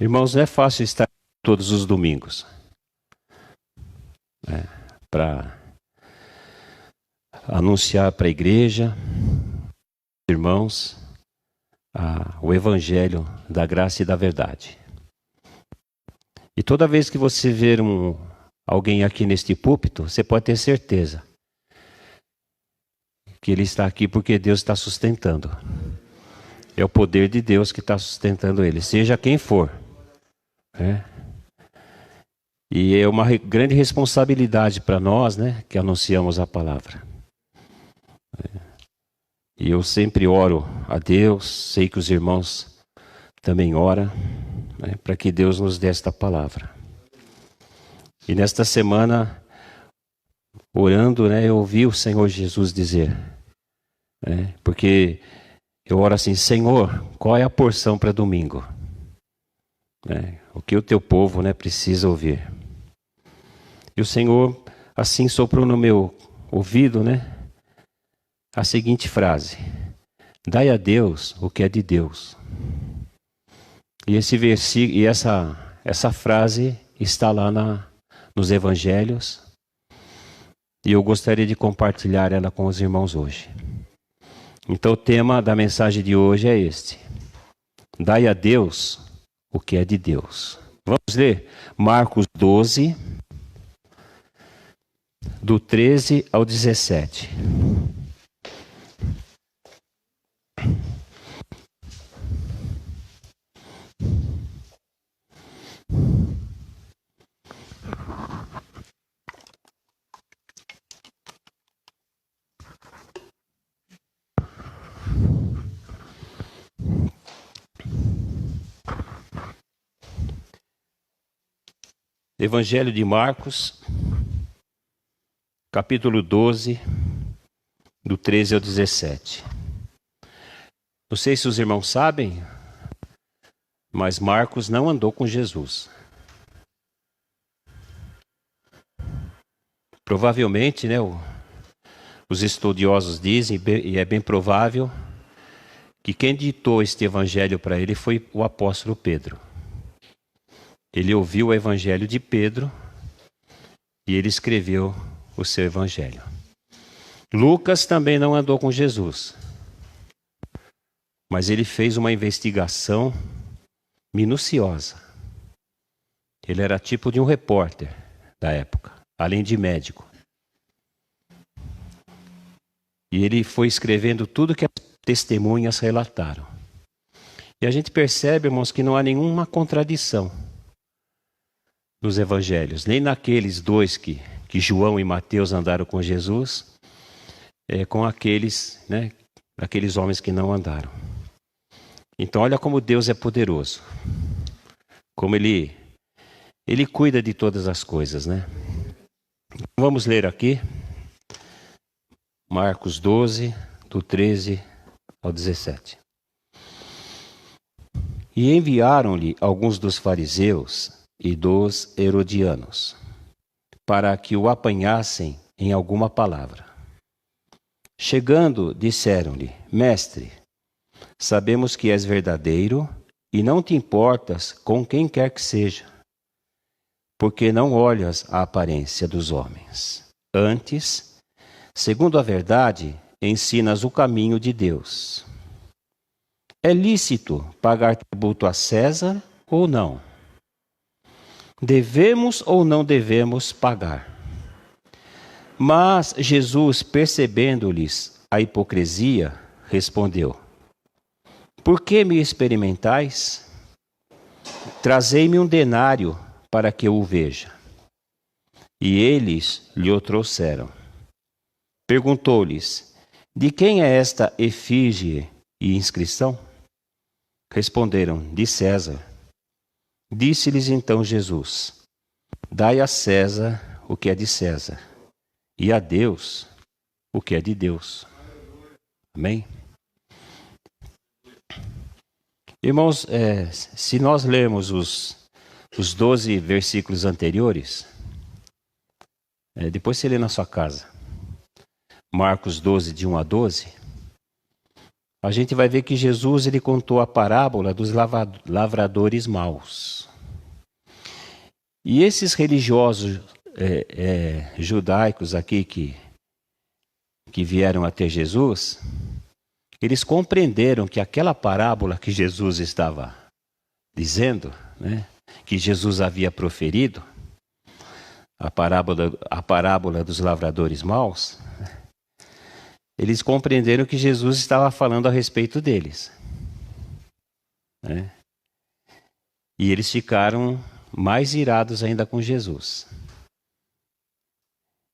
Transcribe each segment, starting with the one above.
Irmãos, não é fácil estar todos os domingos, né, para anunciar para a igreja, irmãos, o evangelho da graça e da verdade. E toda vez que você ver alguém aqui neste púlpito, você pode ter certeza que ele está aqui porque Deus está sustentando. É o poder de Deus que está sustentando ele, seja quem for. Né? E é uma grande responsabilidade para nós, né, que anunciamos a palavra. E eu sempre oro a Deus, sei que os irmãos também oram, né, para que Deus nos dê esta palavra. E nesta semana, orando, né, eu ouvi o Senhor Jesus dizer, né, porque eu oro assim: Senhor, qual é a porção para domingo? O que o teu povo, né, precisa ouvir. E o Senhor assim soprou no meu ouvido, né, a seguinte frase: dai a Deus o que é de Deus. E esse versículo, e essa frase está lá nos evangelhos, e eu gostaria de compartilhar ela com os irmãos hoje. Então o tema da mensagem de hoje é este: dai a Deus o que é de Deus. Vamos ler Marcos 12, do 13 ao 17. Evangelho de Marcos, capítulo 12, do 13 ao 17. Não sei se os irmãos sabem, mas Marcos não andou com Jesus. Provavelmente, né, os estudiosos dizem, e é bem provável, que quem ditou este evangelho para ele foi o apóstolo Pedro. Ele ouviu o evangelho de Pedro e ele escreveu o seu evangelho. Lucas também não andou com Jesus, mas ele fez uma investigação minuciosa. Ele era tipo de um repórter da época, além de médico. E ele foi escrevendo tudo que as testemunhas relataram. E a gente percebe, irmãos, que não há nenhuma contradição nos evangelhos, nem naqueles dois que João e Mateus andaram com Jesus, com aqueles, né, aqueles homens que não andaram. Então olha como Deus é poderoso, como Ele cuida de todas as coisas, né? Vamos ler aqui, Marcos 12, do 13 ao 17. E enviaram-lhe alguns dos fariseus e dos herodianos, para que o apanhassem em alguma palavra. Chegando, disseram-lhe: Mestre, sabemos que és verdadeiro e não te importas com quem quer que seja, porque não olhas a aparência dos homens. Antes, segundo a verdade, ensinas o caminho de Deus. É lícito pagar tributo a César ou não? Devemos ou não devemos pagar? Mas Jesus, percebendo-lhes a hipocrisia, respondeu: Por que me experimentais? Trazei-me um denário para que eu o veja. E eles lhe o trouxeram. Perguntou-lhes: De quem é esta efígie e inscrição? Responderam: De César. Disse-lhes então Jesus: Dai a César o que é de César, e a Deus o que é de Deus. Amém? Irmãos, se nós lermos os 12 versículos anteriores, depois você lê na sua casa, Marcos 12, de 1 a 12, a gente vai ver que Jesus ele contou a parábola dos lavradores maus. E esses religiosos judaicos aqui que vieram até Jesus, eles compreenderam que aquela parábola que Jesus estava dizendo, né, que Jesus havia proferido, a parábola dos lavradores maus, eles compreenderam que Jesus estava falando a respeito deles, né? E eles ficaram mais irados ainda com Jesus.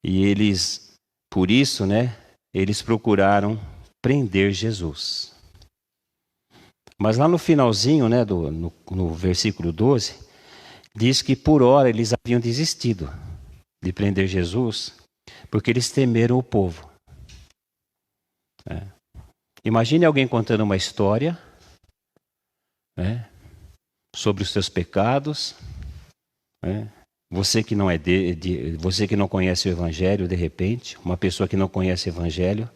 E eles, por isso, né, eles procuraram prender Jesus. Mas lá no finalzinho, né, no versículo 12, diz que por hora eles haviam desistido de prender Jesus, porque eles temeram o povo. Imagine alguém contando uma história, né, sobre os seus pecados, né? Você que não você que não conhece o Evangelho, de repente, uma pessoa que não conhece o Evangelho,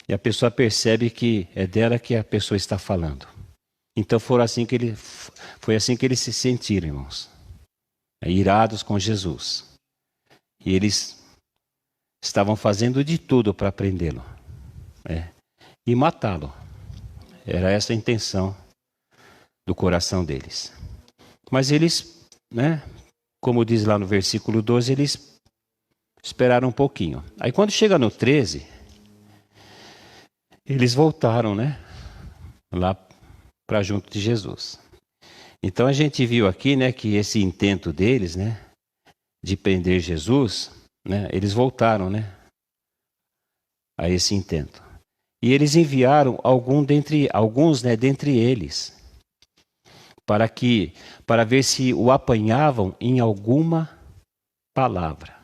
e a pessoa percebe que é dela que a pessoa está falando. Então foi assim que eles se sentiram, irmãos, irados com Jesus. E eles estavam fazendo de tudo para prendê-lo, e matá-lo. Era essa a intenção do coração deles. Mas eles, né, como diz lá no versículo 12, eles esperaram um pouquinho. Aí quando chega no 13, eles voltaram, né, lá para junto de Jesus. Então a gente viu aqui, né, que esse intento deles, né, de prender Jesus, né, eles voltaram, né, a esse intento. E eles enviaram alguns dentre eles, para ver se o apanhavam em alguma palavra.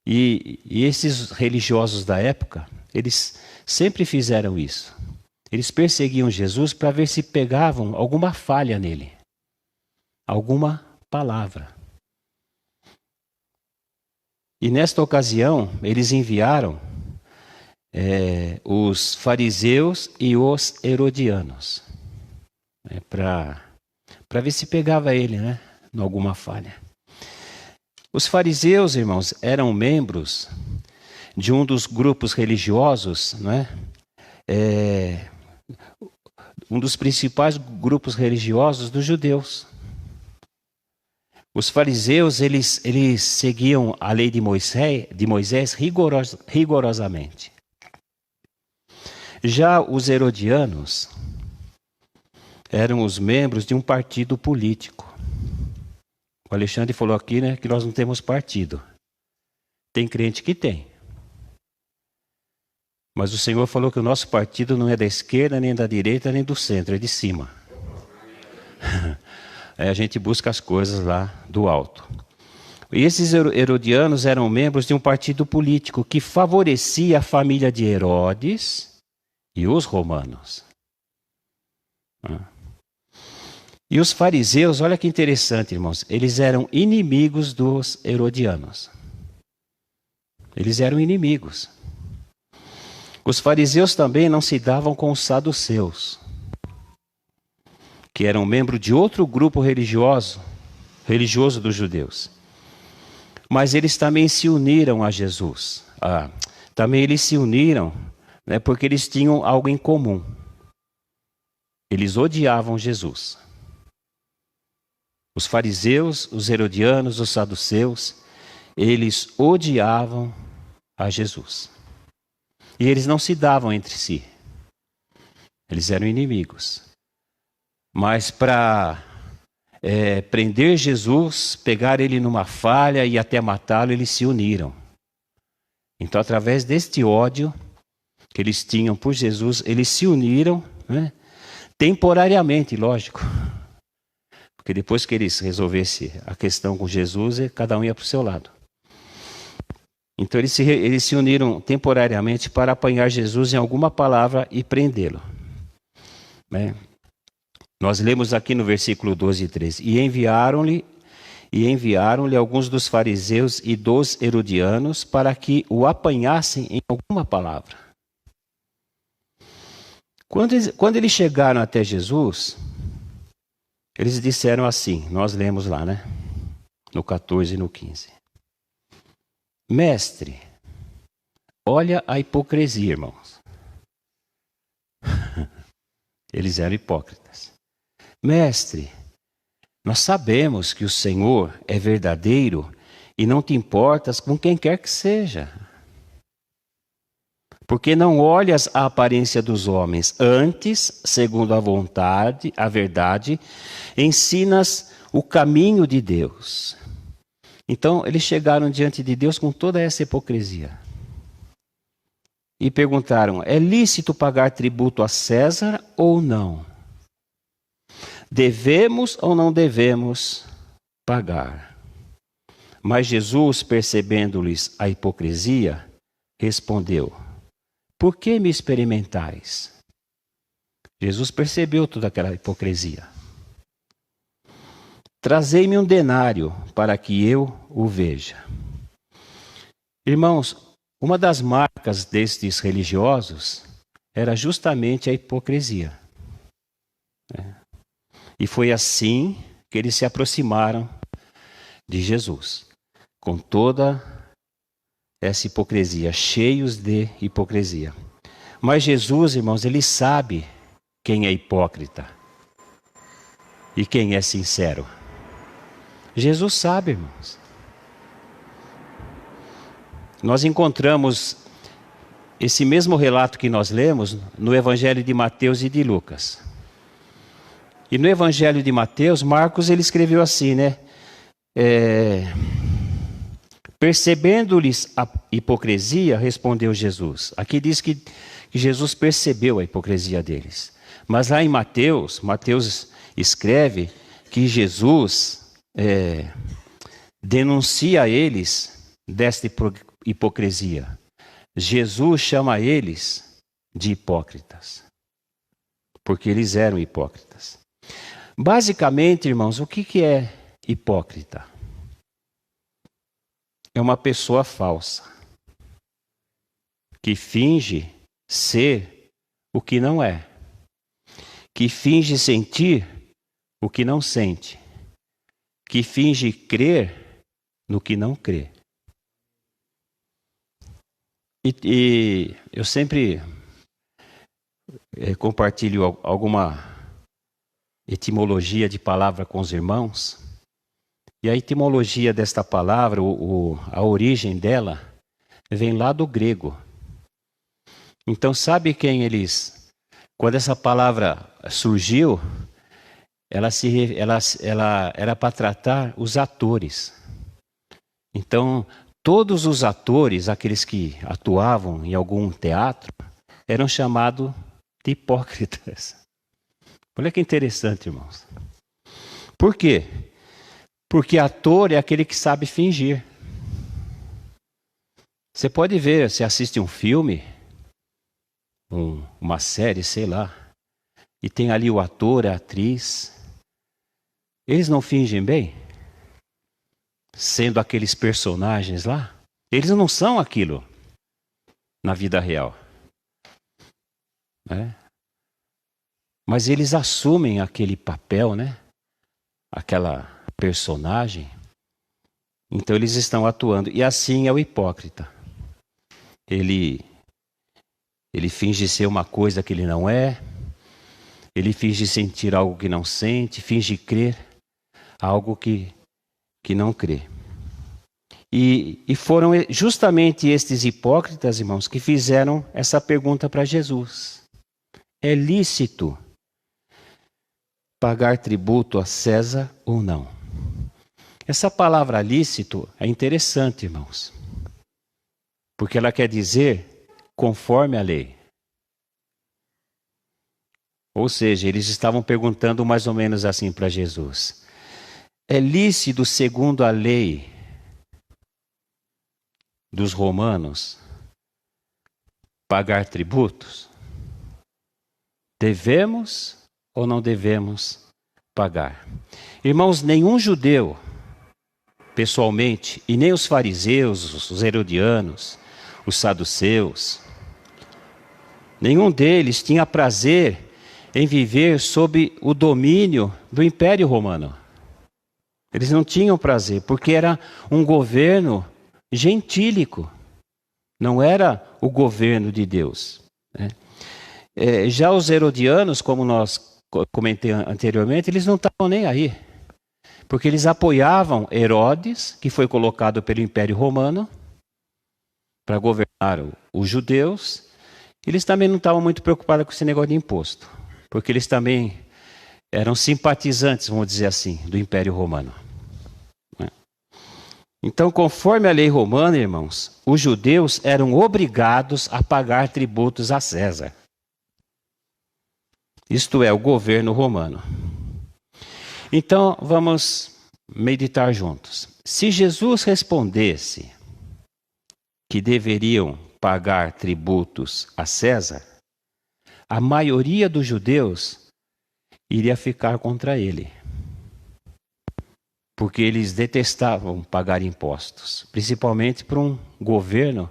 E esses religiosos da época, eles sempre fizeram isso. Eles perseguiam Jesus para ver se pegavam alguma falha nele, alguma palavra. E nesta ocasião, eles enviaram os fariseus e os herodianos, para ver se pegava ele, né, em alguma falha. Os fariseus, irmãos, eram membros de um dos grupos religiosos, né, um dos principais grupos religiosos dos judeus. Os fariseus, eles seguiam a lei de Moisés rigorosamente. Já os herodianos eram os membros de um partido político. O Alexandre falou aqui, né, que nós não temos partido. Tem crente que tem. Mas o Senhor falou que o nosso partido não é da esquerda, nem da direita, nem do centro, é de cima. A gente busca as coisas lá do alto. E esses herodianos eram membros de um partido político que favorecia a família de Herodes e os romanos. E os fariseus, olha que interessante, irmãos, eles eram inimigos dos herodianos. Eles eram inimigos. Os fariseus também não se davam com os saduceus, que eram membros de outro grupo religioso dos judeus. Mas eles também se uniram a Jesus. Também eles se uniram, né, porque eles tinham algo em comum. Eles odiavam Jesus. Os fariseus, os herodianos, os saduceus, eles odiavam a Jesus. E eles não se davam entre si. Eles eram inimigos. Mas para prender Jesus, pegar ele numa falha e até matá-lo, eles se uniram. Então, através deste ódio que eles tinham por Jesus, eles se uniram, né, temporariamente, lógico. Porque depois que eles resolvessem a questão com Jesus, cada um ia para o seu lado. Então eles se uniram temporariamente para apanhar Jesus em alguma palavra e prendê-lo. Né? Nós lemos aqui no versículo 12 e 13. E enviaram-lhe alguns dos fariseus e dos herodianos para que o apanhassem em alguma palavra. Quando eles chegaram até Jesus, eles disseram assim, nós lemos lá, né? No 14 e no 15. Mestre, olha a hipocrisia, irmãos. Eles eram hipócritas. Mestre, nós sabemos que o Senhor é verdadeiro e não te importas com quem quer que seja. Porque não olhas a aparência dos homens, antes, segundo a vontade, a verdade, ensinas o caminho de Deus. Então, eles chegaram diante de Deus com toda essa hipocrisia. E perguntaram, é lícito pagar tributo a César ou não? Devemos ou não devemos pagar? Mas Jesus, percebendo-lhes a hipocrisia, respondeu, por que me experimentais? Jesus percebeu toda aquela hipocrisia. Trazei-me um denário para que eu o veja. Irmãos, uma das marcas destes religiosos era justamente a hipocrisia. E foi assim que eles se aproximaram de Jesus, com toda essa hipocrisia, cheios de hipocrisia. Mas Jesus, irmãos, ele sabe quem é hipócrita e quem é sincero. Jesus sabe, irmãos. Nós encontramos esse mesmo relato que nós lemos no Evangelho de Mateus e de Lucas. E no Evangelho de Mateus, Marcos ele escreveu assim, né? Percebendo-lhes a hipocrisia, respondeu Jesus. Aqui diz que Jesus percebeu a hipocrisia deles. Mas lá em Mateus escreve que Jesus denuncia a eles desta hipocrisia. Jesus chama eles de hipócritas, porque eles eram hipócritas. Basicamente, irmãos, o que é hipócrita? É uma pessoa falsa, que finge ser o que não é, que finge sentir o que não sente, que finge crer no que não crê. E eu sempre compartilho alguma etimologia de palavra com os irmãos. E a etimologia desta palavra, a origem dela, vem lá do grego. Então, sabe quando essa palavra surgiu, ela era para tratar os atores. Então, todos os atores, aqueles que atuavam em algum teatro, eram chamados de hipócritas. Olha que interessante, irmãos. Por quê? Porque ator é aquele que sabe fingir. Você pode ver, você assiste um filme, uma série, sei lá, e tem ali o ator, a atriz. Eles não fingem bem? Sendo aqueles personagens lá? Eles não são aquilo na vida real. Mas eles assumem aquele papel, né? Aquela personagem. Então eles estão atuando. E assim é o hipócrita. Ele finge ser uma coisa que ele não é. Ele finge sentir algo que não sente. Finge crer algo que não crê. E foram justamente estes hipócritas, irmãos, que fizeram essa pergunta para Jesus. É lícito pagar tributo a César ou não? Essa palavra lícito é interessante, irmãos, porque ela quer dizer conforme a lei. Ou seja, eles estavam perguntando mais ou menos assim para Jesus: é lícito segundo a lei dos romanos pagar tributos? Devemos ou não devemos pagar? Irmãos, nenhum judeu, pessoalmente, e nem os fariseus, os herodianos, os saduceus, Nenhum deles tinha prazer em viver sob o domínio do Império Romano. Eles não tinham prazer, porque era um governo gentílico, não era o governo de Deus, né? Já os herodianos, como nós comentei anteriormente, eles não estavam nem aí, porque eles apoiavam Herodes, que foi colocado pelo Império Romano para governar os judeus. Eles também não estavam muito preocupados com esse negócio de imposto, porque eles também eram simpatizantes, vamos dizer assim, do Império Romano. Então, conforme a lei romana, irmãos, os judeus eram obrigados a pagar tributos a César. Isto é, o governo romano. Então, vamos meditar juntos. Se Jesus respondesse que deveriam pagar tributos a César, a maioria dos judeus iria ficar contra ele, porque eles detestavam pagar impostos, principalmente para um governo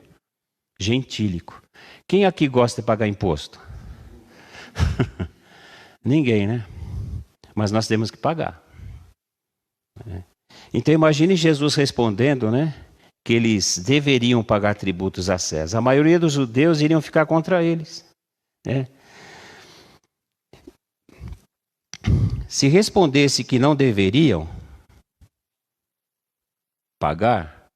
gentílico. Quem aqui gosta de pagar imposto? Ninguém, né? Mas nós temos que pagar. Então imagine Jesus respondendo, né, que eles deveriam pagar tributos a César. A maioria dos judeus iriam ficar contra eles, né? Se respondesse que não deveriam pagar,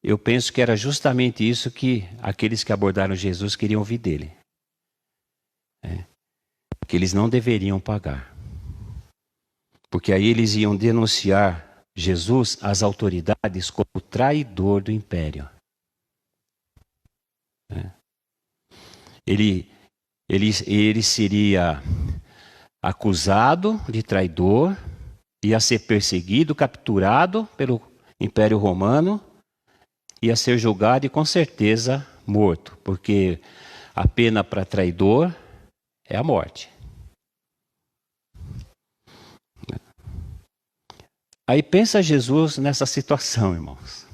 eu penso que era justamente isso que aqueles que abordaram Jesus queriam ouvir dele. Que eles não deveriam pagar. Porque aí eles iam denunciar Jesus às autoridades como traidor do império. Ele seria acusado de traidor, ia ser perseguido, capturado pelo Império Romano, ia ser julgado e com certeza morto, porque a pena para traidor é a morte. Aí pensa Jesus nessa situação, irmãos,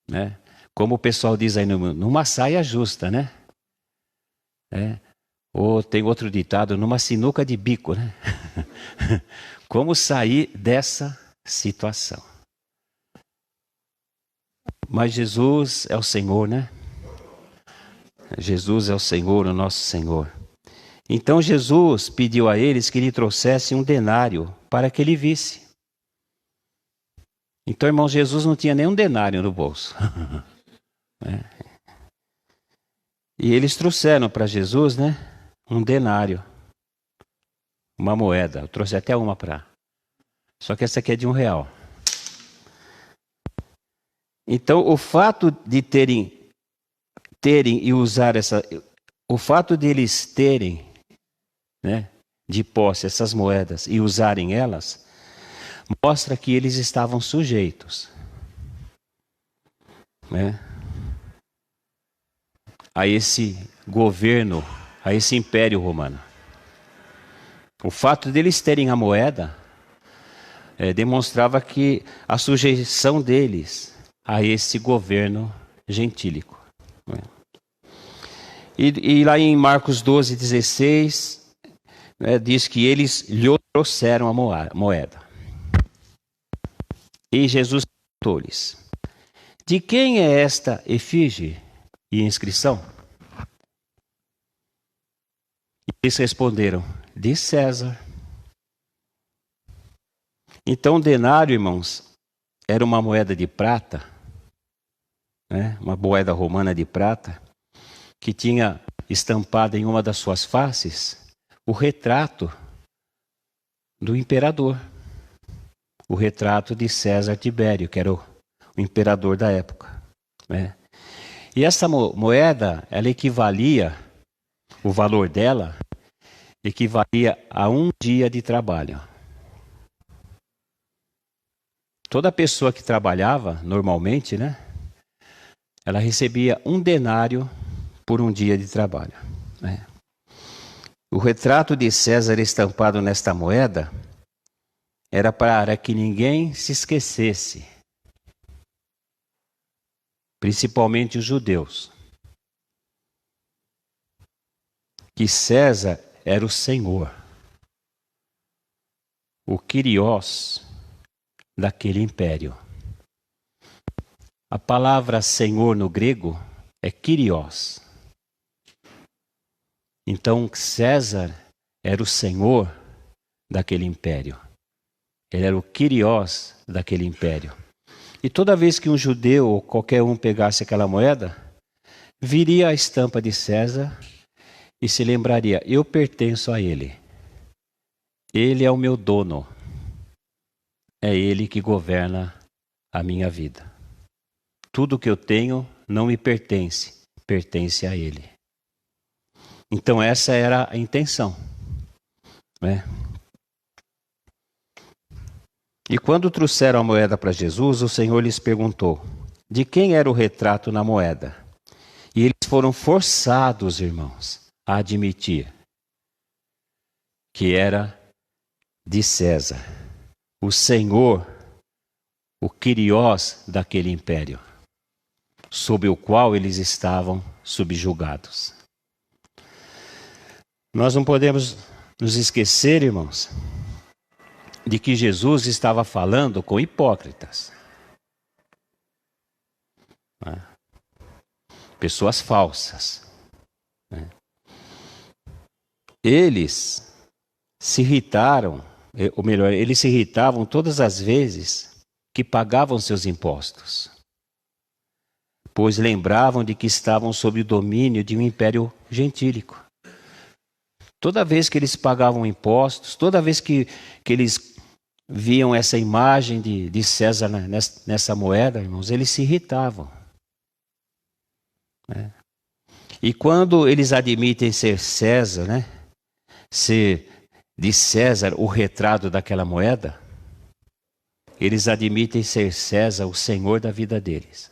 né? Como o pessoal diz aí, numa saia justa, né? Ou tem outro ditado, numa sinuca de bico, né? Como sair dessa situação? Mas Jesus é o Senhor, né? Jesus é o Senhor, o nosso Senhor. Então Jesus pediu a eles que lhe trouxessem um denário para que ele visse. Então, irmão, Jesus não tinha nenhum denário no bolso. E eles trouxeram para Jesus, né, um denário, uma moeda. Eu trouxe até uma para. Só que essa aqui é de R$1. Então, o fato de terem e usar o fato de eles terem, né, de posse essas moedas e usarem elas, mostra que eles estavam sujeitos, né, a esse governo, a esse império romano. O fato deles terem a moeda demonstrava que a sujeição deles a esse governo gentílico. E lá em Marcos 12:16, diz que eles lhe trouxeram a moeda. E Jesus perguntou-lhes: de quem é esta efígie e inscrição? E eles responderam: de César. Então, o denário, irmãos, era uma moeda de prata, né, uma moeda romana de prata, que tinha estampado em uma das suas faces o retrato do imperador, o retrato de César Tibério, que era o imperador da época, né? E essa moeda, ela equivalia, o valor dela equivalia a 1 dia de trabalho. Toda pessoa que trabalhava normalmente, né, ela recebia 1 denário por 1 dia de trabalho, né? O retrato de César estampado nesta moeda era para que ninguém se esquecesse, principalmente os judeus, que César era o Senhor, o Kyrios daquele império. A palavra Senhor no grego é Kyrios. Então César era o Senhor daquele império. Ele era o Kyrios daquele império. E toda vez que um judeu ou qualquer um pegasse aquela moeda, viria a estampa de César e se lembraria: eu pertenço a ele. Ele é o meu dono. É ele que governa a minha vida. Tudo que eu tenho não me pertence, pertence a ele. Então essa era a intenção, né? E quando trouxeram a moeda para Jesus, o Senhor lhes perguntou: de quem era o retrato na moeda? E eles foram forçados, irmãos, a admitir que era de César, o Senhor, o Kyrios daquele império, sob o qual eles estavam subjugados. Nós não podemos nos esquecer, irmãos, de que Jesus estava falando com hipócritas. Pessoas falsas. Eles se irritaram, ou melhor, eles se irritavam todas as vezes que pagavam seus impostos, pois lembravam de que estavam sob o domínio de um império gentílico. Toda vez que eles pagavam impostos, toda vez que eles viam essa imagem de César nessa moeda, irmãos, eles se irritavam. E quando eles admitem ser César, ser de César o retrato daquela moeda, eles admitem ser César o Senhor da vida deles.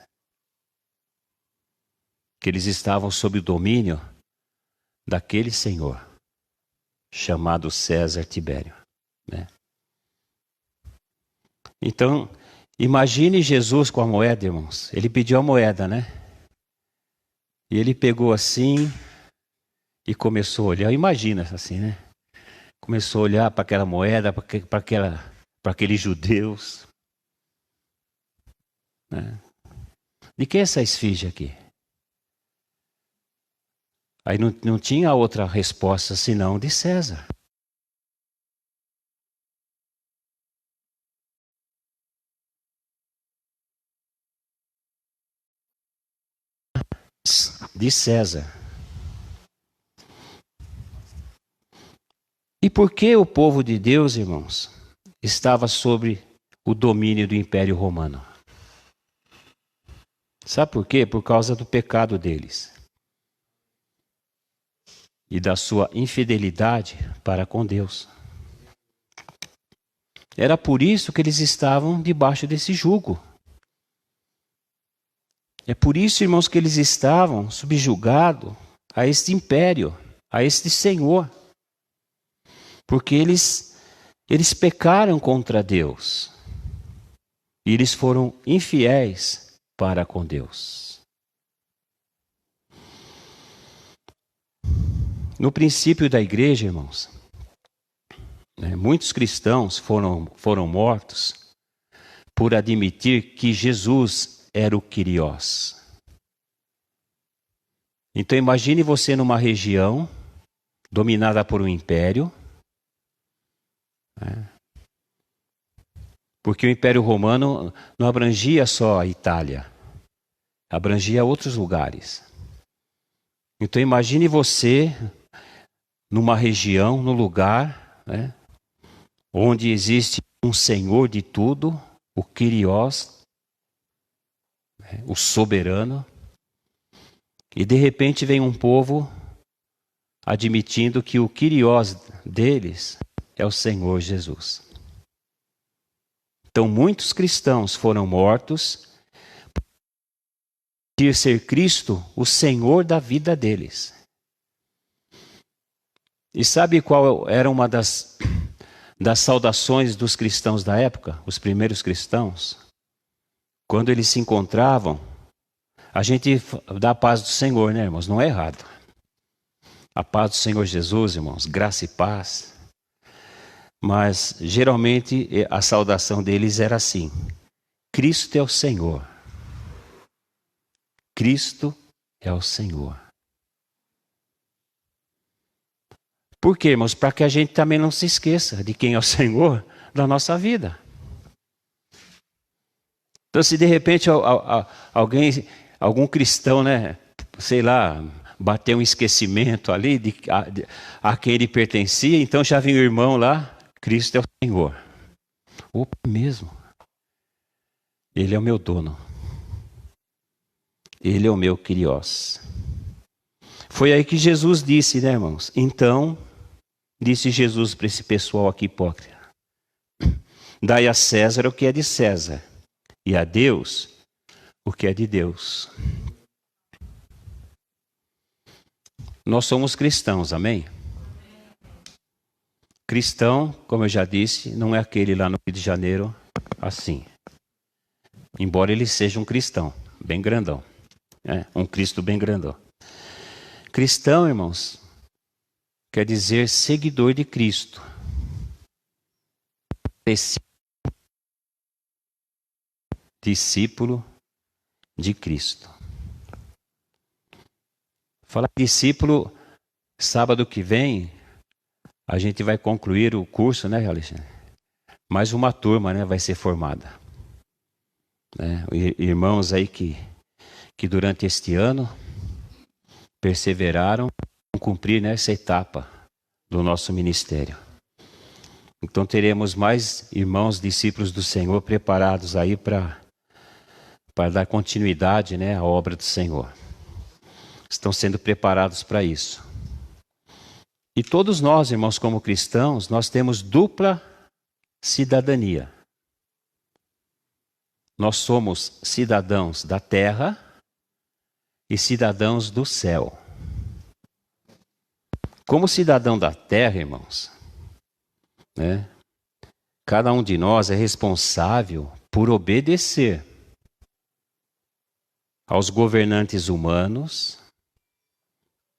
Que eles estavam sob o domínio daquele Senhor, chamado César Tibério. Então, imagine Jesus com a moeda, irmãos. Ele pediu a moeda, E ele pegou assim e começou a olhar. Imagina assim, Começou a olhar para aquela moeda, para aqueles judeus. De quem é essa esfinge aqui? Aí não tinha outra resposta senão de César. De César. E por que o povo de Deus, irmãos, estava sob o domínio do Império Romano? Sabe por quê? Por causa do pecado deles e da sua infidelidade para com Deus. Era por isso que eles estavam debaixo desse jugo. É por isso, irmãos, que eles estavam subjugados a este império, a este Senhor. Porque eles pecaram contra Deus. E eles foram infiéis para com Deus. No princípio da igreja, irmãos, muitos cristãos foram mortos por admitir que Jesus era o Kyrios. Então imagine você numa região dominada por um império, porque o Império Romano não abrangia só a Itália, abrangia outros lugares. Então imagine você numa região, num lugar, onde existe um Senhor de tudo, o Kyrios, o soberano, e de repente vem um povo admitindo que o Kyrios deles é o Senhor Jesus. Então muitos cristãos foram mortos por ser Cristo o Senhor da vida deles. E sabe qual era uma das saudações dos cristãos da época, os primeiros cristãos? Quando eles se encontravam, a gente dá a paz do Senhor, irmãos? Não é errado. A paz do Senhor Jesus, irmãos, graça e paz. Mas geralmente a saudação deles era assim: Cristo é o Senhor. Cristo é o Senhor. Por quê, irmãos? Para que a gente também não se esqueça de quem é o Senhor da nossa vida. Então, se de repente algum cristão, né, sei lá, bater um esquecimento ali a quem ele pertencia, então já vem o irmão lá, Cristo é o Senhor. Opa, mesmo. Ele é o meu dono. Ele é o meu Kyrios. Foi aí que Jesus disse, né, irmãos? Então, disse Jesus para esse pessoal aqui hipócrita: dai a César o que é de César, e a Deus o que é de Deus. Nós somos cristãos, amém? Cristão, como eu já disse, não é aquele lá no Rio de Janeiro assim. Embora ele seja um cristão, bem grandão. Um Cristo bem grandão. Cristão, irmãos, quer dizer seguidor de Cristo. Discípulo de Cristo. Falar discípulo, sábado que vem, a gente vai concluir o curso, né, Alexandre? Mais uma turma, né, vai ser formada. Irmãos aí que durante este ano perseveraram em cumprir nessa etapa do nosso ministério. Então teremos mais irmãos discípulos do Senhor preparados aí para dar continuidade, né, à obra do Senhor. Estão sendo preparados para isso. E todos nós, irmãos, como cristãos, nós temos dupla cidadania. Nós somos cidadãos da terra e cidadãos do céu. Como cidadão da terra, irmãos, né, cada um de nós é responsável por obedecer aos governantes humanos,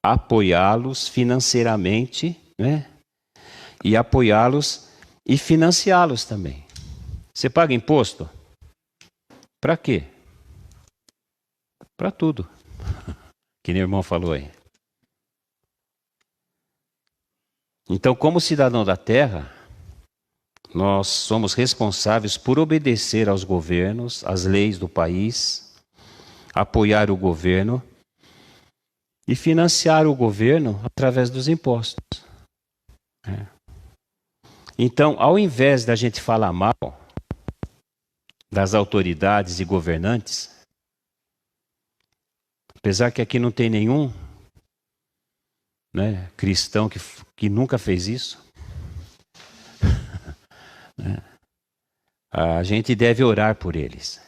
apoiá-los financeiramente, né, e apoiá-los e financiá-los também. Você paga imposto? Para quê? Para tudo. Que nem o irmão falou aí. Então, como cidadão da terra, nós somos responsáveis por obedecer aos governos, às leis do país, apoiar o governo e financiar o governo através dos impostos. Então, ao invés da gente falar mal das autoridades e governantes, apesar que aqui não tem nenhum, né, cristão que nunca fez isso, a gente deve orar por eles.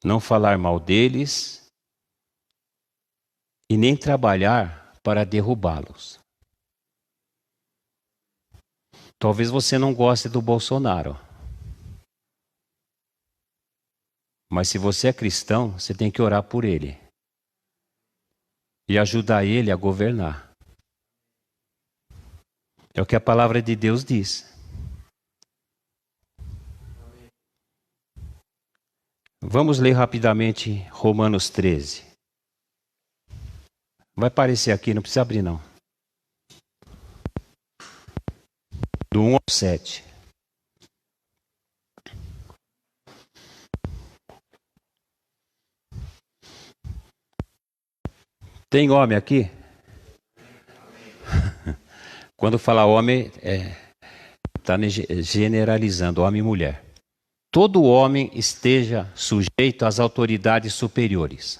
Não falar mal deles e nem trabalhar para derrubá-los. Talvez você não goste do Bolsonaro. Mas se você é cristão, você tem que orar por ele. E ajudar ele a governar. É o que a palavra de Deus diz. Vamos ler rapidamente Romanos 13. Vai aparecer aqui, não precisa abrir não. Do 1 ao 7. Tem homem aqui? Quando fala homem, está generalizando, homem e mulher. Todo homem esteja sujeito às autoridades superiores.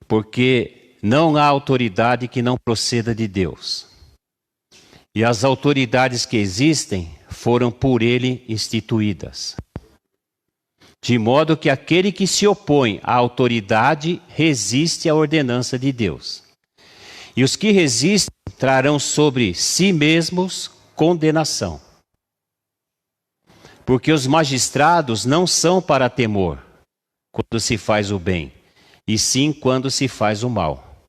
Porque não há autoridade que não proceda de Deus. E as autoridades que existem foram por ele instituídas. De modo que aquele que se opõe à autoridade resiste à ordenança de Deus. E os que resistem trarão sobre si mesmos condenação. Porque os magistrados não são para temor quando se faz o bem, e sim quando se faz o mal.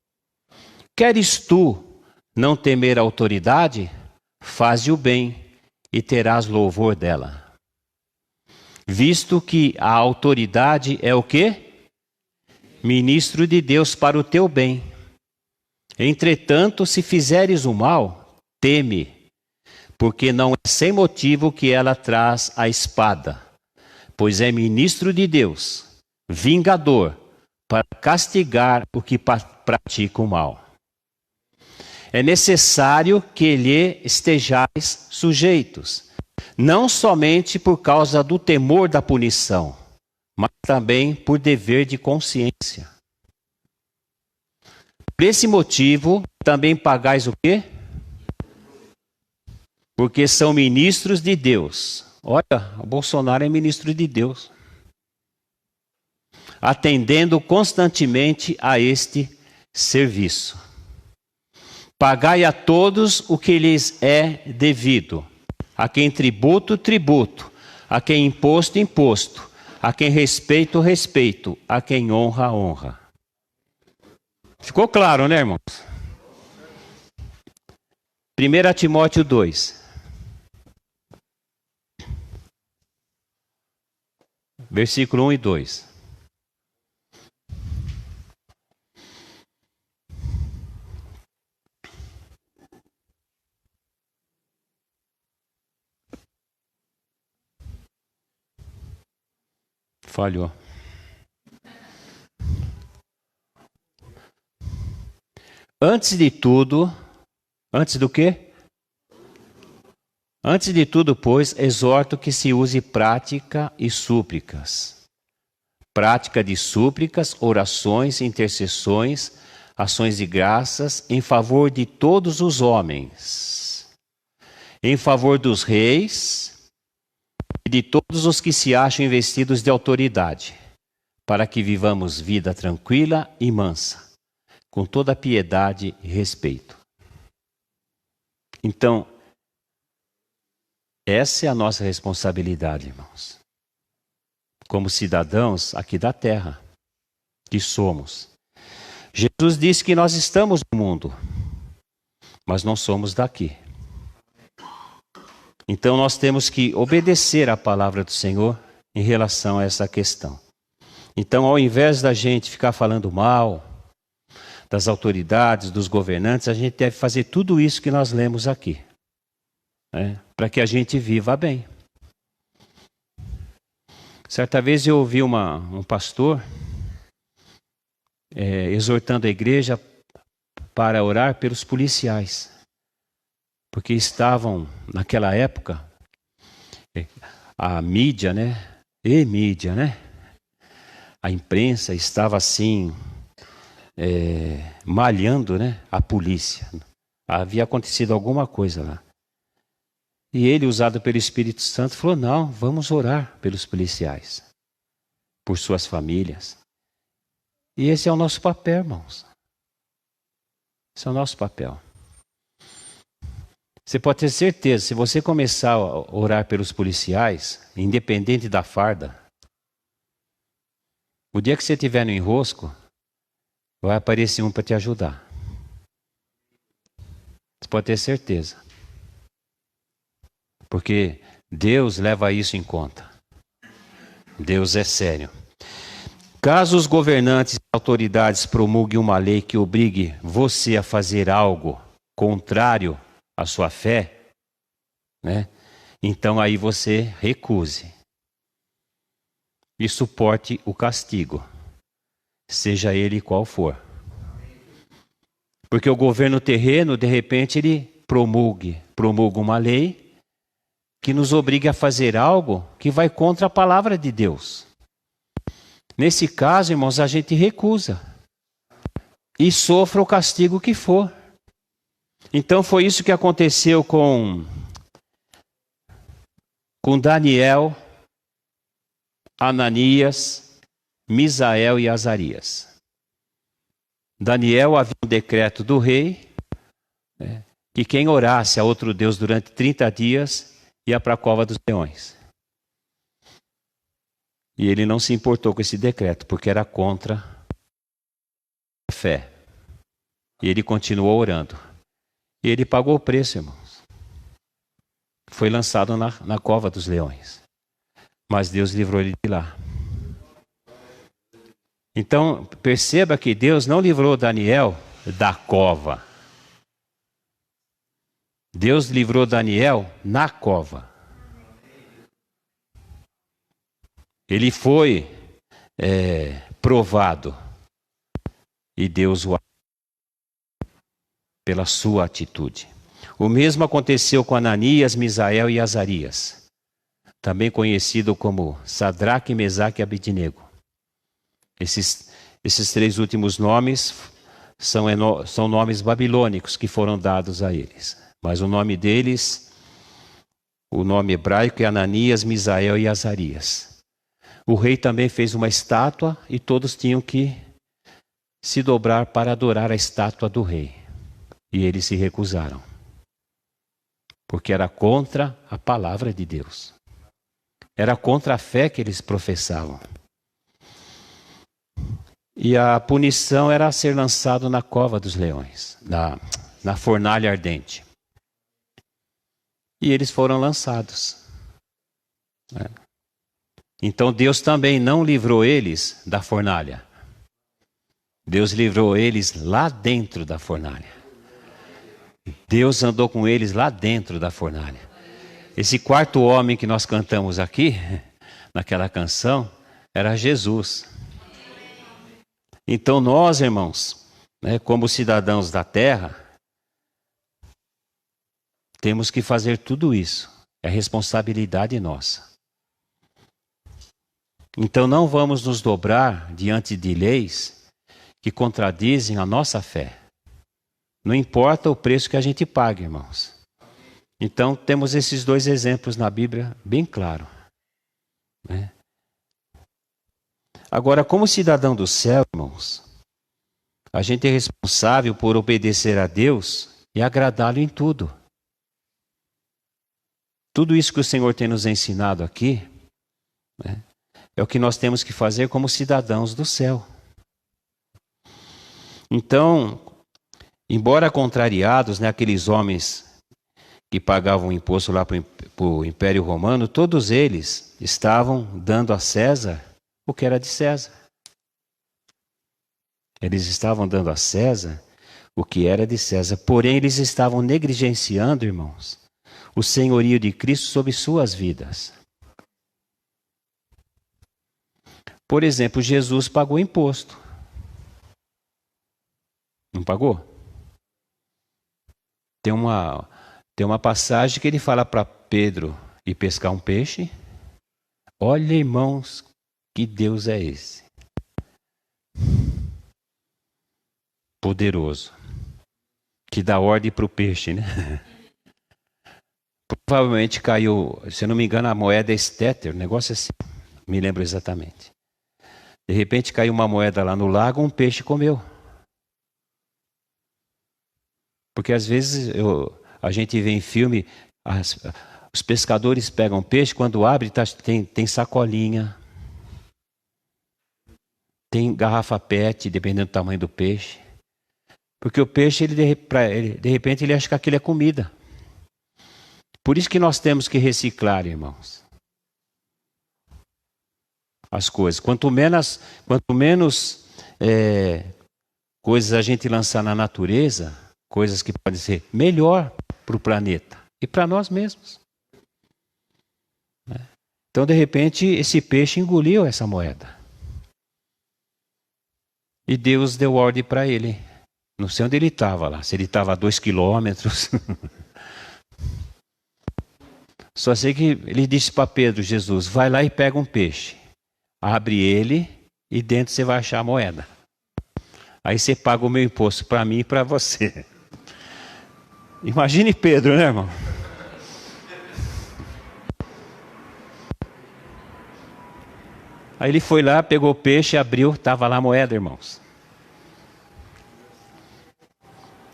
Queres tu não temer a autoridade? Faze o bem e terás louvor dela. Visto que a autoridade é o quê? Ministro de Deus para o teu bem. Entretanto, se fizeres o mal, teme, porque não é sem motivo que ela traz a espada, pois é ministro de Deus, vingador, para castigar o que pratica o mal. É necessário que lhe estejais sujeitos, não somente por causa do temor da punição, mas também por dever de consciência. Por esse motivo, também pagais o quê? Porque são ministros de Deus. Olha, o Bolsonaro é ministro de Deus. Atendendo constantemente a este serviço. Pagai a todos o que lhes é devido. A quem tributo, tributo. A quem imposto, imposto. A quem respeito, respeito. A quem honra, honra. Ficou claro, né, irmãos? 1 Timóteo 2. Versículo 1 e 2. Falhou. Antes de tudo, antes do quê? Antes de tudo, pois, exorto que se use prática e súplicas. Prática de súplicas, orações, intercessões, ações de graças em favor de todos os homens, em favor dos reis e de todos os que se acham investidos de autoridade, para que vivamos vida tranquila e mansa, com toda piedade e respeito. Então, essa é a nossa responsabilidade, irmãos. Como cidadãos aqui da terra, que somos. Jesus disse que nós estamos no mundo, mas não somos daqui. Então nós temos que obedecer à palavra do Senhor em relação a essa questão. Então, ao invés da gente ficar falando mal das autoridades, dos governantes, a gente deve fazer tudo isso que nós lemos aqui, né? Para que a gente viva bem. Certa vez eu ouvi um pastor exortando a igreja para orar pelos policiais, porque estavam, naquela época, a mídia, né? A imprensa estava assim, malhando, né? A polícia. Havia acontecido alguma coisa lá. E ele, usado pelo Espírito Santo, falou: não, vamos orar pelos policiais, por suas famílias. E esse é o nosso papel, irmãos. Esse é o nosso papel. Você pode ter certeza, se você começar a orar pelos policiais, independente da farda, o dia que você estiver no enrosco, vai aparecer um para te ajudar. Você pode ter certeza. Porque Deus leva isso em conta. Deus é sério. Caso os governantes e autoridades promulguem uma lei que obrigue você a fazer algo contrário à sua fé, né? Então aí você recuse e suporte o castigo, seja ele qual for. Porque o governo terreno, de repente, ele promulga uma lei que nos obrigue a fazer algo que vai contra a palavra de Deus. Nesse caso, irmãos, a gente recusa e sofra o castigo que for. Então foi isso que aconteceu com Daniel, Ananias, Misael e Azarias. Daniel, havia um decreto do rei, né, que quem orasse a outro Deus durante 30 dias ia para a cova dos leões. E ele não se importou com esse decreto, porque era contra fé. E ele continuou orando. E ele pagou o preço, irmãos. Foi lançado na cova dos leões. Mas Deus livrou ele de lá. Então, perceba que Deus não livrou Daniel da cova. Deus livrou Daniel na cova. Ele foi provado. E Deus o pela sua atitude. O mesmo aconteceu com Ananias, Misael e Azarias, também conhecido como Sadraque, Mesaque e Abednego. Esses três últimos nomes são nomes babilônicos que foram dados a eles. Mas o nome deles, o nome hebraico é Ananias, Misael e Azarias. O rei também fez uma estátua e todos tinham que se dobrar para adorar a estátua do rei. E eles se recusaram. Porque era contra a palavra de Deus. Era contra a fé que eles professavam. E a punição era ser lançado na cova dos leões, na fornalha ardente. E eles foram lançados. Então Deus também não livrou eles da fornalha. Deus livrou eles lá dentro da fornalha. Deus andou com eles lá dentro da fornalha. Esse quarto homem que nós cantamos aqui, naquela canção, era Jesus. Então nós, irmãos, como cidadãos da terra, temos que fazer tudo isso. É responsabilidade nossa. Então não vamos nos dobrar diante de leis que contradizem a nossa fé. Não importa o preço que a gente pague, irmãos. Então temos esses dois exemplos na Bíblia bem claro. Agora, como cidadão do céu, irmãos, a gente é responsável por obedecer a Deus e agradá-lo em tudo. Tudo isso que o Senhor tem nos ensinado aqui, é o que nós temos que fazer como cidadãos do céu. Então, embora contrariados, aqueles homens que pagavam imposto lá para o Império Romano, todos eles estavam dando a César o que era de César. Eles estavam dando a César o que era de César. Porém, eles estavam negligenciando, irmãos, o senhorio de Cristo sobre suas vidas. Por exemplo, Jesus pagou imposto. Não pagou? Tem uma passagem que ele fala para Pedro ir pescar um peixe. Olha, irmãos, que Deus é esse? Poderoso. Que dá ordem para o peixe, né? Provavelmente caiu, se eu não me engano, a moeda é estéter, um negócio assim. Me lembro exatamente. De repente caiu uma moeda lá no lago, um peixe comeu. Porque às vezes a gente vê em filme, os pescadores pegam peixe, quando abre tem sacolinha, tem garrafa PET, dependendo do tamanho do peixe. Porque o peixe, de repente, ele acha que aquilo é comida. Por isso que nós temos que reciclar, irmãos, as coisas. Quanto menos coisas a gente lançar na natureza, coisas que podem ser melhor para o planeta e para nós mesmos. Então, de repente, esse peixe engoliu essa moeda. E Deus deu ordem para ele. Não sei onde ele estava lá, se ele estava a 2 quilômetros. Só sei que ele disse para Pedro, Jesus, vai lá e pega um peixe. Abre ele e dentro você vai achar a moeda. Aí você paga o meu imposto para mim e para você. Imagine Pedro, né, irmão? Aí ele foi lá, pegou o peixe, abriu, estava lá a moeda, irmãos.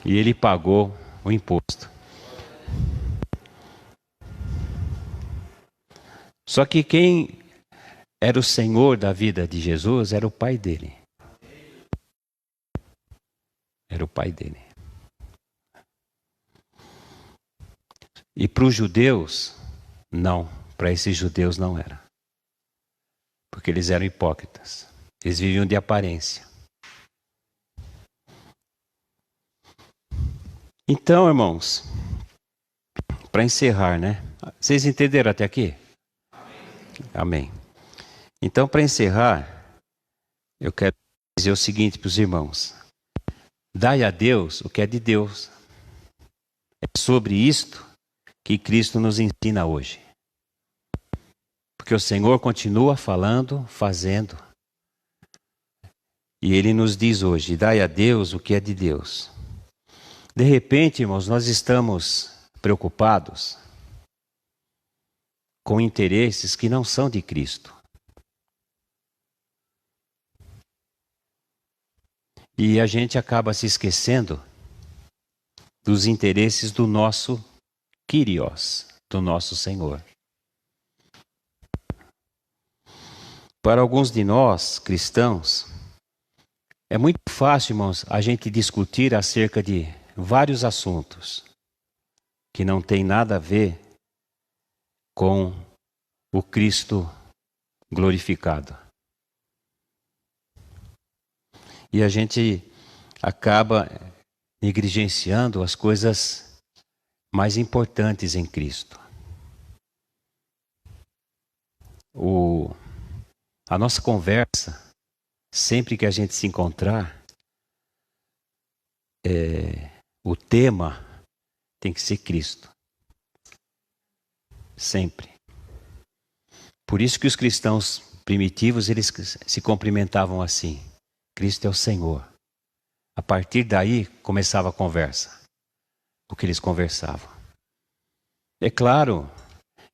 E ele pagou o imposto. Só que quem era o Senhor da vida de Jesus era o pai dele. Era o pai dele. E para os judeus, não. Para esses judeus não era. Porque eles eram hipócritas. Eles viviam de aparência. Então, irmãos, para encerrar, né? Vocês entenderam até aqui? Amém. Então, para encerrar, eu quero dizer o seguinte para os irmãos. Dai a Deus o que é de Deus. É sobre isto que Cristo nos ensina hoje. Porque o Senhor continua falando, fazendo. E Ele nos diz hoje, dai a Deus o que é de Deus. De repente, irmãos, nós estamos preocupados com interesses que não são de Cristo. E a gente acaba se esquecendo dos interesses do nosso Kyrios, do nosso Senhor. Para alguns de nós, cristãos, é muito fácil, irmãos, a gente discutir acerca de vários assuntos que não tem nada a ver com o Cristo glorificado. E a gente acaba negligenciando as coisas mais importantes em Cristo. A nossa conversa, sempre que a gente se encontrar, o tema tem que ser Cristo. Sempre. Por isso que os cristãos primitivos, eles se cumprimentavam assim. Cristo é o Senhor. A partir daí começava a conversa. O que eles conversavam. É claro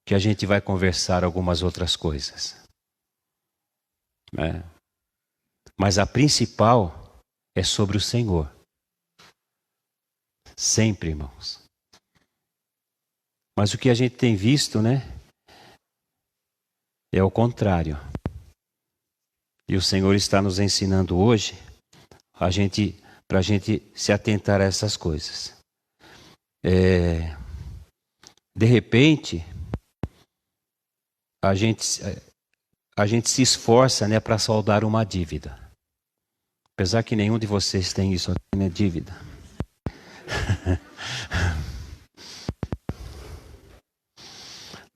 que a gente vai conversar algumas outras coisas. Né? Mas a principal é sobre o Senhor. Sempre, irmãos. Mas o que a gente tem visto, né? É o contrário. E o Senhor está nos ensinando hoje para a gente se atentar a essas coisas. De repente, a gente se esforça, né, para saldar uma dívida. Apesar que nenhum de vocês tem isso aqui, né, dívida.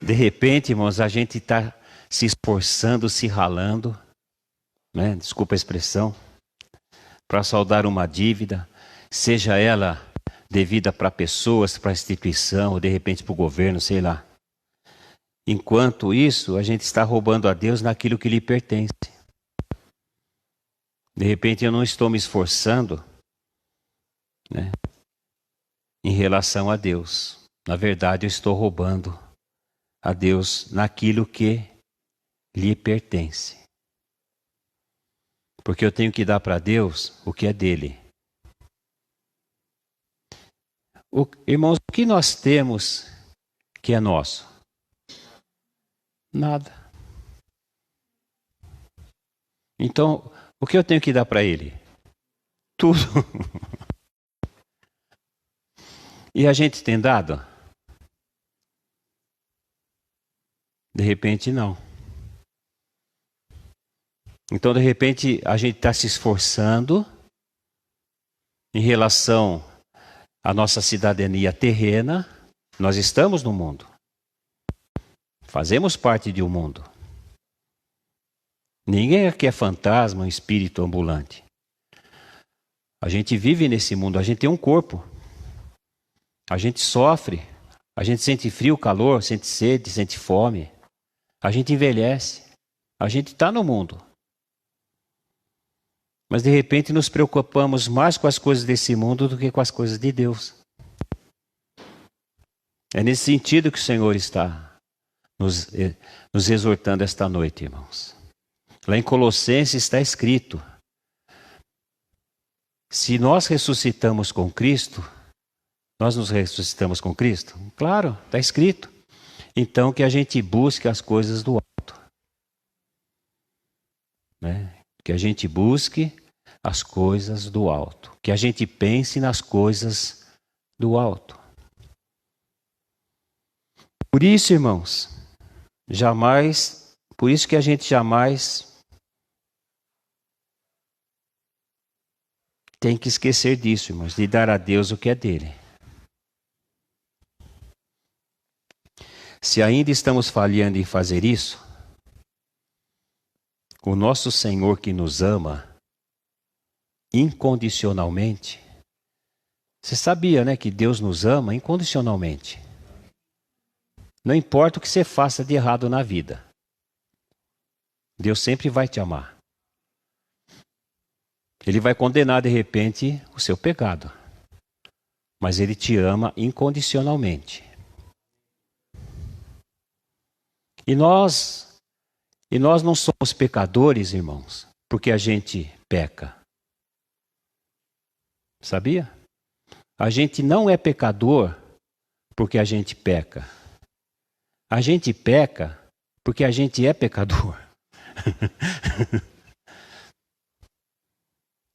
De repente, irmãos, a gente está se esforçando, se ralando, né? Desculpa a expressão, para saldar uma dívida, seja ela devida para pessoas, para instituição, ou de repente para o governo, sei lá. Enquanto isso, a gente está roubando a Deus naquilo que lhe pertence. De repente eu não estou me esforçando, né, em relação a Deus. Na verdade, eu estou roubando a Deus naquilo que lhe pertence. Porque eu tenho que dar para Deus o que é dele. Irmãos, o que nós temos que é nosso? Nada. Então, o que eu tenho que dar para ele? Tudo. E a gente tem dado? De repente, não. Então, de repente, a gente está se esforçando em relação à nossa cidadania terrena. Nós estamos no mundo. Fazemos parte de um mundo. Ninguém aqui é fantasma, um espírito ambulante. A gente vive nesse mundo, a gente tem um corpo. A gente sofre, a gente sente frio, calor, sente sede, sente fome. A gente envelhece. A gente está no mundo. Mas de repente nos preocupamos mais com as coisas desse mundo do que com as coisas de Deus. É nesse sentido que o Senhor está nos exortando esta noite, irmãos. Lá em Colossenses está escrito: se nós ressuscitamos com Cristo, nós nos ressuscitamos com Cristo? Claro, está escrito. Então que a gente busque as coisas do alto. Né? Que a gente busque as coisas do alto. Que a gente pense nas coisas do alto. Por isso, irmãos, por isso que a gente jamais tem que esquecer disso, irmãos, de dar a Deus o que é dele. Se ainda estamos falhando em fazer isso, o nosso Senhor que nos ama incondicionalmente. Você sabia, né, que Deus nos ama incondicionalmente. Não importa o que você faça de errado na vida. Deus sempre vai te amar. Ele vai condenar de repente o seu pecado. Mas Ele te ama incondicionalmente. E nós não somos pecadores, irmãos, porque a gente peca. Sabia? A gente não é pecador porque a gente peca. A gente peca porque a gente é pecador.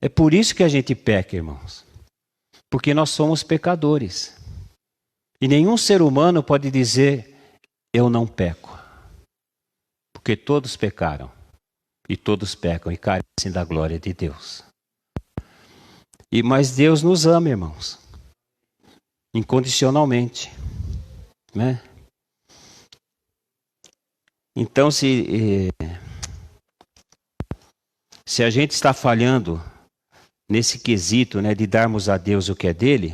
É por isso que a gente peca, irmãos. Porque nós somos pecadores. E nenhum ser humano pode dizer, eu não peco. Porque todos pecaram. E todos pecam e carecem da glória de Deus. Mas Deus nos ama, irmãos. Incondicionalmente. Né? Então, se a gente está falhando nesse quesito, né, de darmos a Deus o que é dele,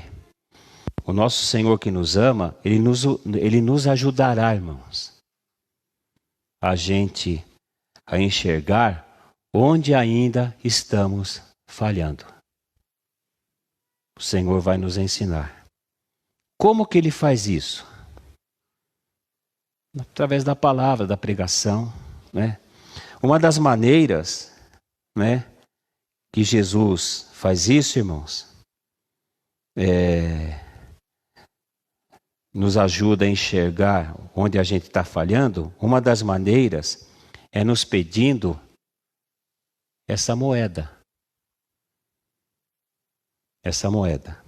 o nosso Senhor que nos ama, Ele nos ajudará, irmãos, a enxergar onde ainda estamos falhando. O Senhor vai nos ensinar. Como que Ele faz isso? Através da palavra, da pregação, né? Uma das maneiras, né, que Jesus faz isso, irmãos, nos ajuda a enxergar onde a gente está falhando. Uma das maneiras é nos pedindo essa moeda. Essa moeda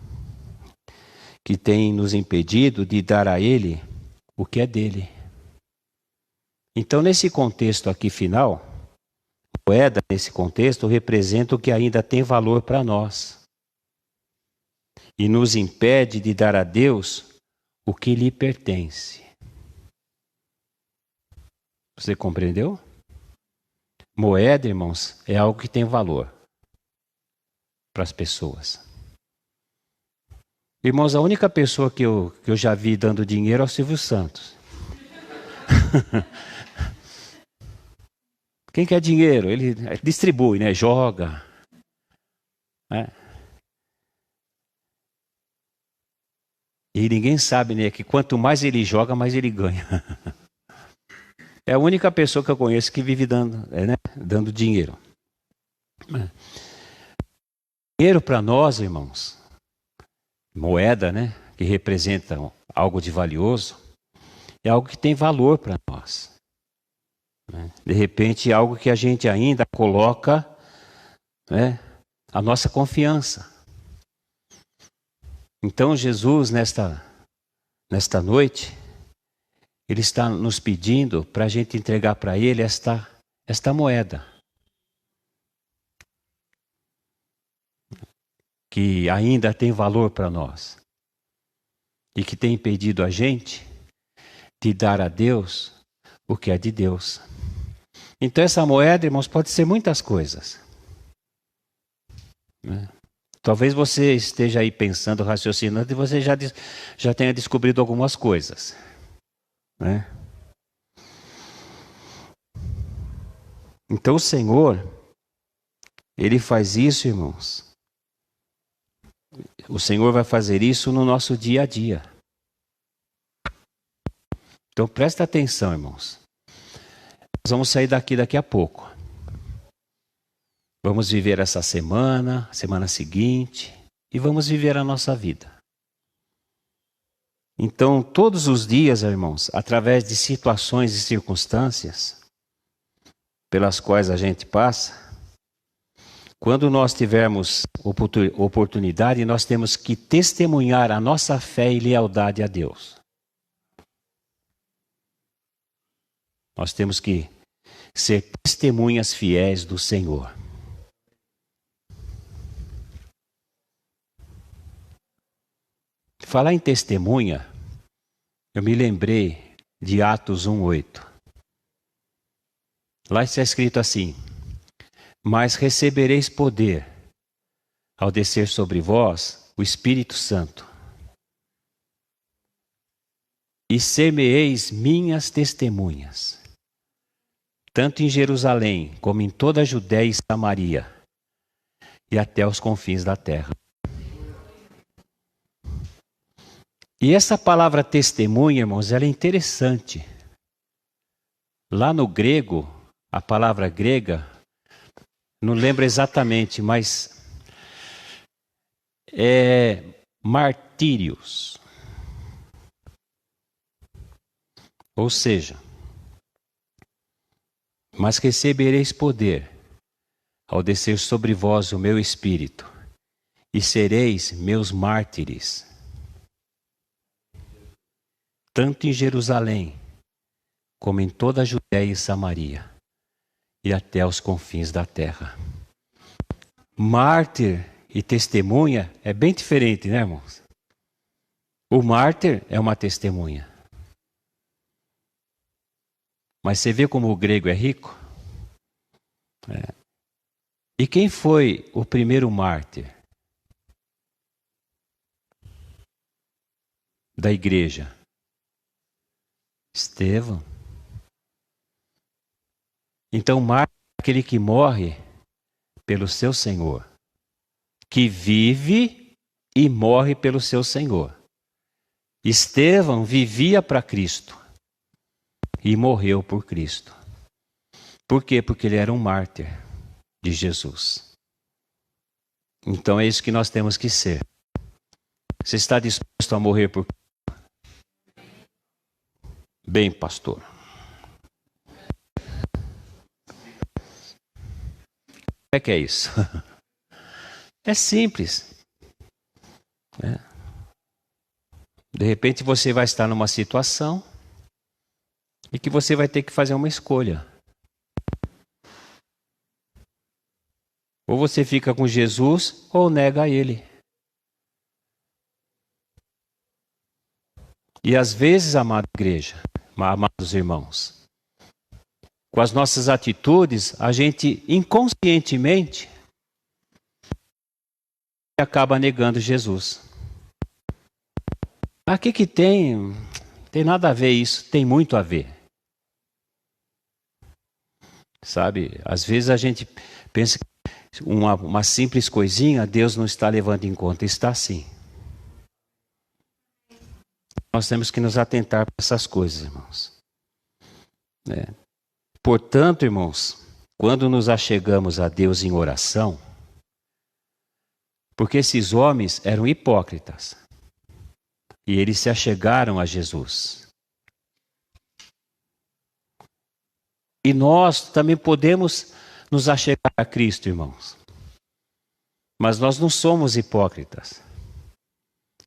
que tem nos impedido de dar a Ele o que é dele. Então, nesse contexto aqui final, moeda, nesse contexto, representa o que ainda tem valor para nós. E nos impede de dar a Deus o que lhe pertence. Você compreendeu? Moeda, irmãos, é algo que tem valor para as pessoas. Irmãos, a única pessoa que eu já vi dando dinheiro é o Silvio Santos. Quem quer dinheiro? Ele distribui, né? Joga. Né? E ninguém sabe, né, que quanto mais ele joga, mais ele ganha. É a única pessoa que eu conheço que vive dando dinheiro. Dinheiro para nós, irmãos, moeda, né, que representa algo de valioso, é algo que tem valor para nós. De repente, é algo que a gente ainda coloca, né, a nossa confiança. Então, Jesus, nesta noite, Ele está nos pedindo para a gente entregar para Ele esta moeda. Que ainda tem valor para nós. E que tem impedido a gente de dar a Deus o que é de Deus. Então essa moeda, irmãos, pode ser muitas coisas. Né? Talvez você esteja aí pensando, raciocinando, e você já tenha descobrido algumas coisas. Né? Então o Senhor, Ele faz isso, irmãos. O Senhor vai fazer isso no nosso dia a dia. Então presta atenção, irmãos. Nós vamos sair daqui a pouco. Vamos viver essa semana seguinte, e vamos viver a nossa vida. Então, todos os dias, irmãos, através de situações e circunstâncias pelas quais a gente passa, Quando nós tivermos oportunidade, nós temos que testemunhar a nossa fé e lealdade a Deus. Nós temos que ser testemunhas fiéis do Senhor. Falar em testemunha, eu me lembrei de Atos 1:8. Lá está escrito assim: mas recebereis poder ao descer sobre vós o Espírito Santo, e ser-me-eis minhas testemunhas, tanto em Jerusalém como em toda a Judéia e Samaria, e até os confins da terra. E essa palavra testemunha, irmãos, ela é interessante. Lá no grego, a palavra grega, não lembro exatamente, mas é martírios. Ou seja, mas recebereis poder ao descer sobre vós o meu Espírito, e sereis meus mártires, tanto em Jerusalém, como em toda a Judéia e Samaria, e até os confins da terra. Mártir e testemunha é bem diferente, né, irmãos? O mártir é uma testemunha. Mas você vê como o grego é rico? E quem foi o primeiro mártir da igreja? Estevão. Então, mártir é aquele que morre pelo seu Senhor, que vive e morre pelo seu Senhor. Estevão vivia para Cristo e morreu por Cristo. Por quê? Porque ele era um mártir de Jesus. Então é isso que nós temos que ser. Você está disposto a morrer por Cristo? Bem, pastor. Como é que é isso? É simples. De repente você vai estar numa situação e que você vai ter que fazer uma escolha. Ou você fica com Jesus ou nega ele. E às vezes, amada igreja, amados irmãos, com as nossas atitudes, a gente inconscientemente acaba negando Jesus. Mas o que tem? Tem nada a ver isso, tem muito a ver. Sabe, às vezes a gente pensa que uma simples coisinha Deus não está levando em conta, está sim. Nós temos que nos atentar para essas coisas, irmãos. Portanto, irmãos, quando nos achegamos a Deus em oração, porque esses homens eram hipócritas, e eles se achegaram a Jesus. E nós também podemos nos achegar a Cristo, irmãos. Mas nós não somos hipócritas.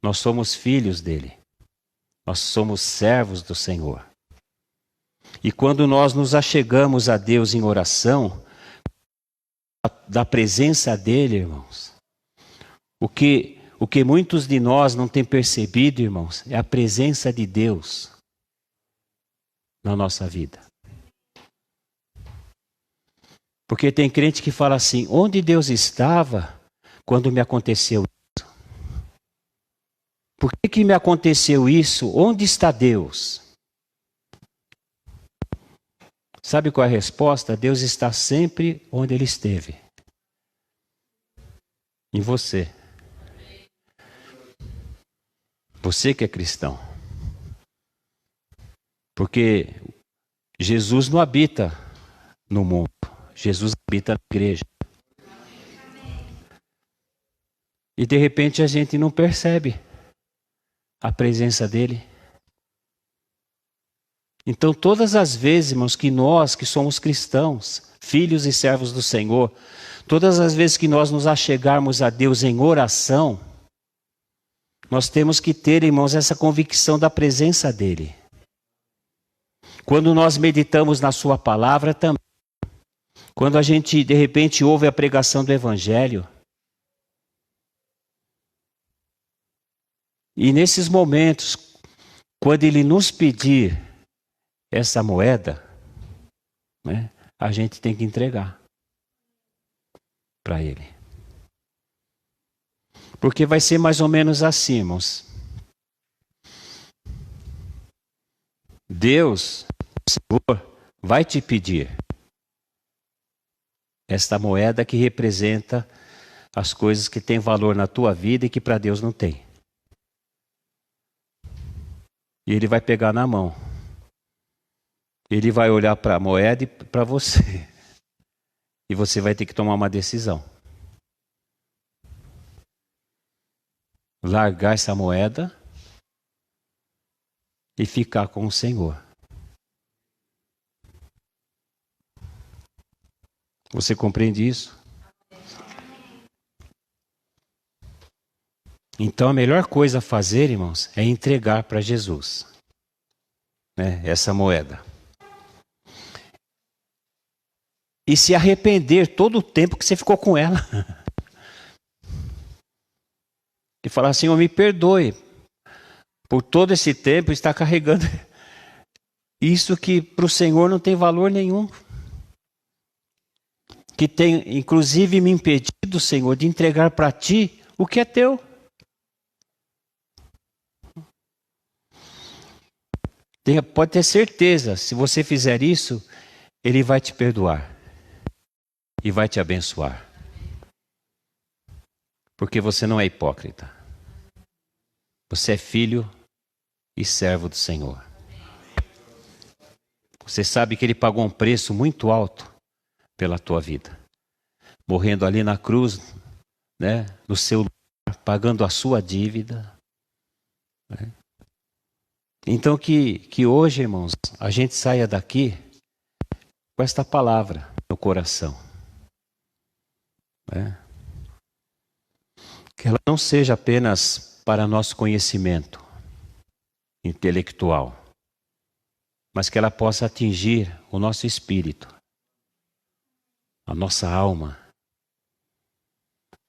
Nós somos filhos dele. Nós somos servos do Senhor. E quando nós nos achegamos a Deus em oração, da presença dele, irmãos, o que muitos de nós não têm percebido, irmãos, é a presença de Deus na nossa vida. Porque tem crente que fala assim: onde Deus estava quando me aconteceu isso? Por que me aconteceu isso? Onde está Deus? Sabe qual é a resposta? Deus está sempre onde Ele esteve. Em você. Você que é cristão. Porque Jesus não habita no mundo. Jesus habita na igreja. E de repente a gente não percebe a presença dele. Então, todas as vezes, irmãos, que nós, que somos cristãos, filhos e servos do Senhor, todas as vezes que nós nos achegarmos a Deus em oração, nós temos que ter, irmãos, essa convicção da presença dEle. Quando nós meditamos na Sua palavra também, quando a gente, de repente, ouve a pregação do Evangelho, e nesses momentos, quando Ele nos pedir essa moeda, né, a gente tem que entregar para Ele. Porque vai ser mais ou menos assim, irmãos. Deus, o Senhor, vai te pedir esta moeda que representa as coisas que têm valor na tua vida e que para Deus não tem. E Ele vai pegar na mão. Ele vai olhar para a moeda e para você. E você vai ter que tomar uma decisão. Largar essa moeda e ficar com o Senhor. Você compreende isso? Então a melhor coisa a fazer, irmãos, é entregar para Jesus, né, essa moeda. E se arrepender todo o tempo que você ficou com ela. E falar: Senhor, me perdoe por todo esse tempo estar carregando isso que para o Senhor não tem valor nenhum. Que tem, inclusive, me impedido, Senhor, de entregar para Ti o que é Teu. Pode ter certeza, se você fizer isso, Ele vai te perdoar. E vai te abençoar. Porque você não é hipócrita. Você é filho e servo do Senhor. Você sabe que Ele pagou um preço muito alto pela tua vida. Morrendo ali na cruz, né, no seu lugar, pagando a sua dívida. Né? Então que hoje, irmãos, a gente saia daqui com esta palavra no coração. Né? Que ela não seja apenas para nosso conhecimento intelectual, mas que ela possa atingir o nosso espírito, a nossa alma,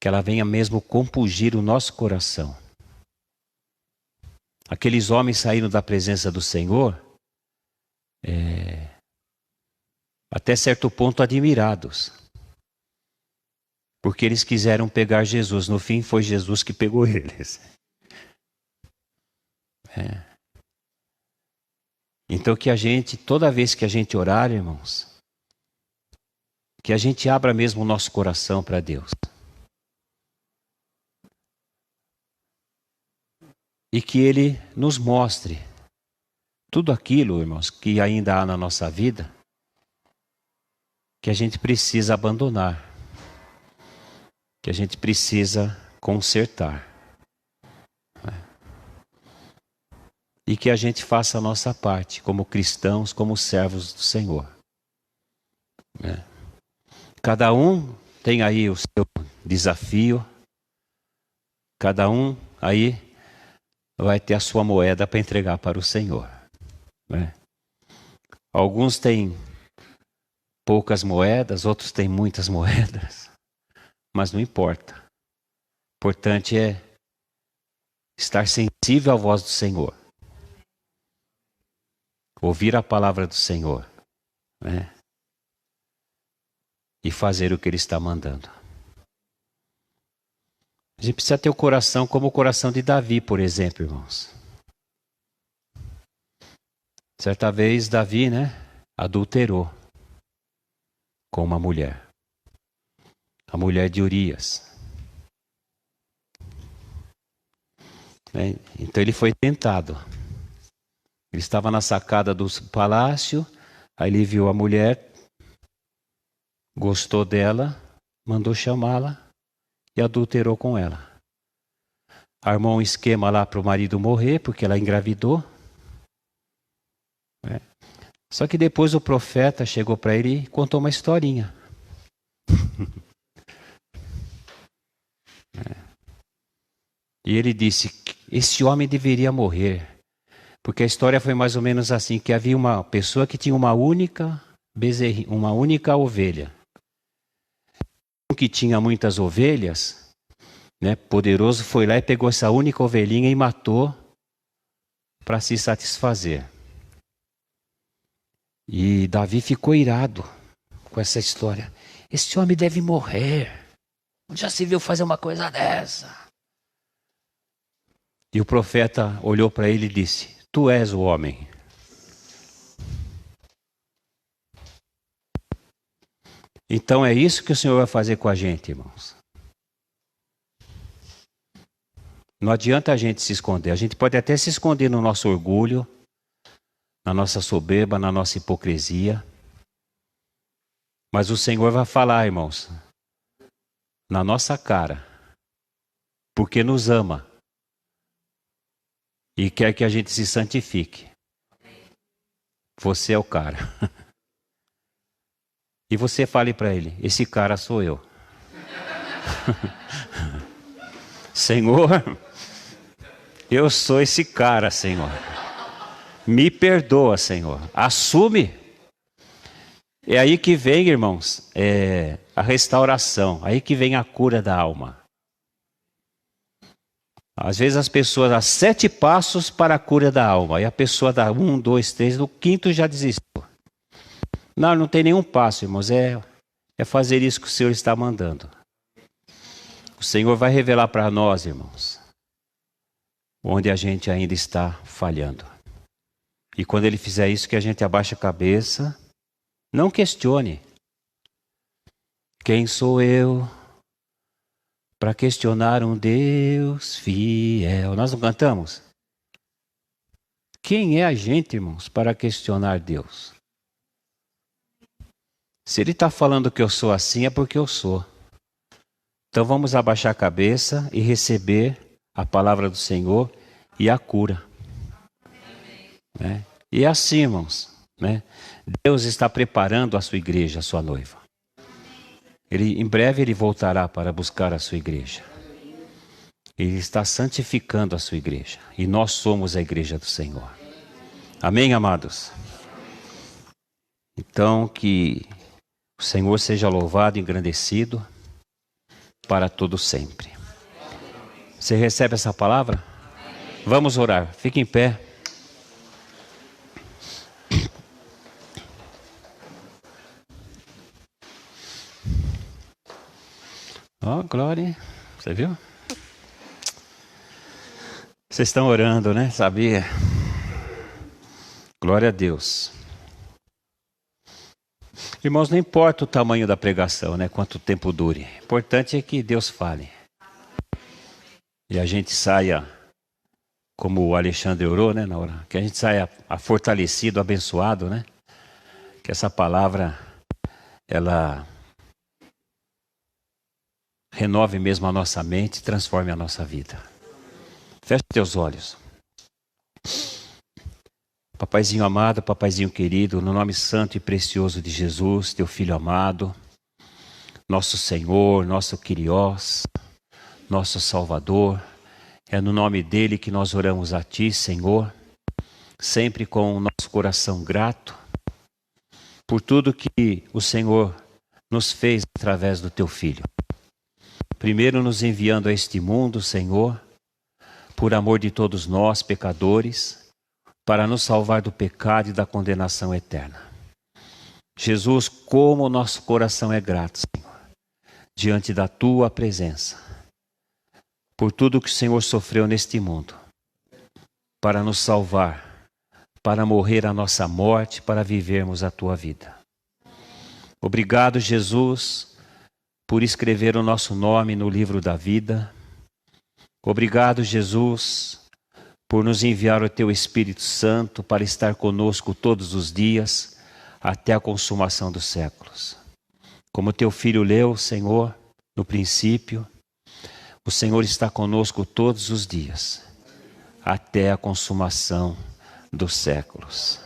que ela venha mesmo compungir o nosso coração. Aqueles homens saíram da presença do Senhor, até certo ponto admirados, porque eles quiseram pegar Jesus. No fim, foi Jesus que pegou eles. Então que a gente, toda vez que a gente orar, irmãos, que a gente abra mesmo o nosso coração para Deus. E que Ele nos mostre tudo aquilo, irmãos, que ainda há na nossa vida, que a gente precisa abandonar, que a gente precisa consertar. E que a gente faça a nossa parte, como cristãos, como servos do Senhor. Cada um tem aí o seu desafio, cada um aí vai ter a sua moeda para entregar para o Senhor. Alguns têm poucas moedas, outros têm muitas moedas, mas não importa. O importante é estar sensível à voz do Senhor. Ouvir a palavra do Senhor, né? E fazer o que Ele está mandando. A gente precisa ter o coração como o coração de Davi, por exemplo, irmãos. Certa vez Davi, né, adulterou com uma mulher. A mulher de Urias. Então ele foi tentado. Ele estava na sacada do palácio, aí ele viu a mulher, gostou dela, mandou chamá-la e adulterou com ela. Armou um esquema lá para o marido morrer, porque ela engravidou. Só que depois o profeta chegou para ele e contou uma historinha. E ele disse: esse homem deveria morrer. Porque a história foi mais ou menos assim, que havia uma pessoa que tinha uma única ovelha. Um que tinha muitas ovelhas, né, poderoso, foi lá e pegou essa única ovelhinha e matou para se satisfazer. E Davi ficou irado com essa história. Esse homem deve morrer. Já se viu fazer uma coisa dessa? E o profeta olhou para ele e disse: tu és o homem. Então é isso que o Senhor vai fazer com a gente, irmãos. Não adianta a gente se esconder. A gente pode até se esconder no nosso orgulho, na nossa soberba, na nossa hipocrisia. Mas o Senhor vai falar, irmãos, na nossa cara, porque nos ama e quer que a gente se santifique. Você é o cara. E você fale para ele: esse cara sou eu. Senhor, eu sou esse cara, Senhor. Me perdoa, Senhor. Assume. É aí que vem, irmãos, a restauração. Aí que vem a cura da alma. Às vezes as pessoas dão 7 passos para a cura da alma. E a pessoa dá 1, 2, 3, no 5º já desistiu. Não tem nenhum passo, irmãos. É fazer isso que o Senhor está mandando. O Senhor vai revelar para nós, irmãos, onde a gente ainda está falhando. E quando Ele fizer isso, que a gente abaixe a cabeça, não questione. Quem sou eu para questionar um Deus fiel? Nós não cantamos? Quem é a gente, irmãos, para questionar Deus? Se Ele está falando que eu sou assim, é porque eu sou. Então vamos abaixar a cabeça e receber a palavra do Senhor e a cura. Né? E é assim, irmãos, né? Deus está preparando a sua igreja, a sua noiva. Em breve Ele voltará para buscar a sua igreja. Ele está santificando a sua igreja. E nós somos a igreja do Senhor. Amém, amados? Então que o Senhor seja louvado e engrandecido para todo sempre. Você recebe essa palavra? Vamos orar. Fique em pé. Ó, glória. Você viu? Vocês estão orando, né? Sabia? Glória a Deus. Irmãos, não importa o tamanho da pregação, né? Quanto tempo dure. O importante é que Deus fale. E a gente saia, como o Alexandre orou, né? Na hora, que a gente saia fortalecido, abençoado, né? Que essa palavra, ela renove mesmo a nossa mente, transforme a nossa vida. Feche teus olhos. Papaizinho amado, papaizinho querido, no nome santo e precioso de Jesus, teu Filho amado, nosso Senhor, nosso Kyrios, nosso Salvador, é no nome dele que nós oramos a ti, Senhor, sempre com o nosso coração grato, por tudo que o Senhor nos fez através do teu Filho. Primeiro nos enviando a este mundo, Senhor, por amor de todos nós, pecadores, para nos salvar do pecado e da condenação eterna. Jesus, como o nosso coração é grato, Senhor, diante da tua presença, por tudo que o Senhor sofreu neste mundo, para nos salvar, para morrer a nossa morte, para vivermos a tua vida. Obrigado, Jesus, por escrever o nosso nome no livro da vida. Obrigado, Jesus, por nos enviar o teu Espírito Santo para estar conosco todos os dias, até a consumação dos séculos. Como teu filho leu, Senhor, no princípio, o Senhor está conosco todos os dias, até a consumação dos séculos.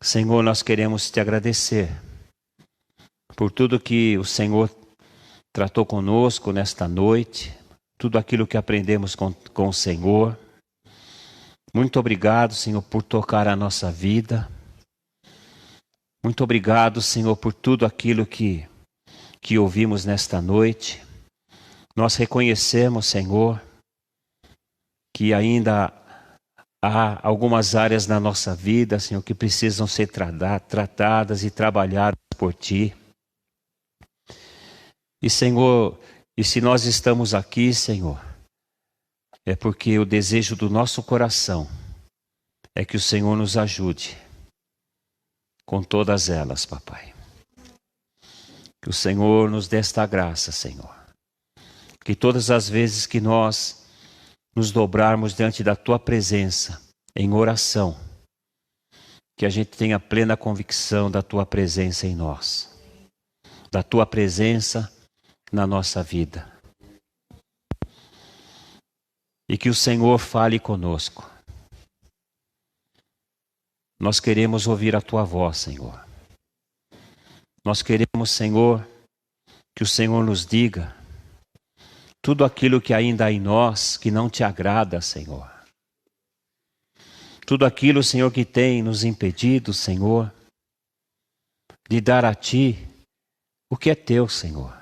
Senhor, nós queremos te agradecer por tudo que o Senhor tratou conosco nesta noite, tudo aquilo que aprendemos com o Senhor. Muito obrigado, Senhor, por tocar a nossa vida. Muito obrigado, Senhor, por tudo aquilo que ouvimos nesta noite. Nós reconhecemos, Senhor, que ainda há algumas áreas na nossa vida, Senhor, que precisam ser tratadas e trabalhadas por Ti. E, Senhor, e se nós estamos aqui, Senhor, é porque o desejo do nosso coração é que o Senhor nos ajude com todas elas, papai. Que o Senhor nos dê esta graça, Senhor. Que todas as vezes que nós nos dobrarmos diante da Tua presença em oração, que a gente tenha plena convicção da Tua presença em nós, da Tua presença na nossa vida. E que o Senhor fale conosco. Nós queremos ouvir a Tua voz, Senhor. Nós queremos, Senhor, que o Senhor nos diga tudo aquilo que ainda há em nós que não Te agrada, Senhor. Tudo aquilo, Senhor, que tem nos impedido, Senhor, de dar a Ti o que é Teu, Senhor.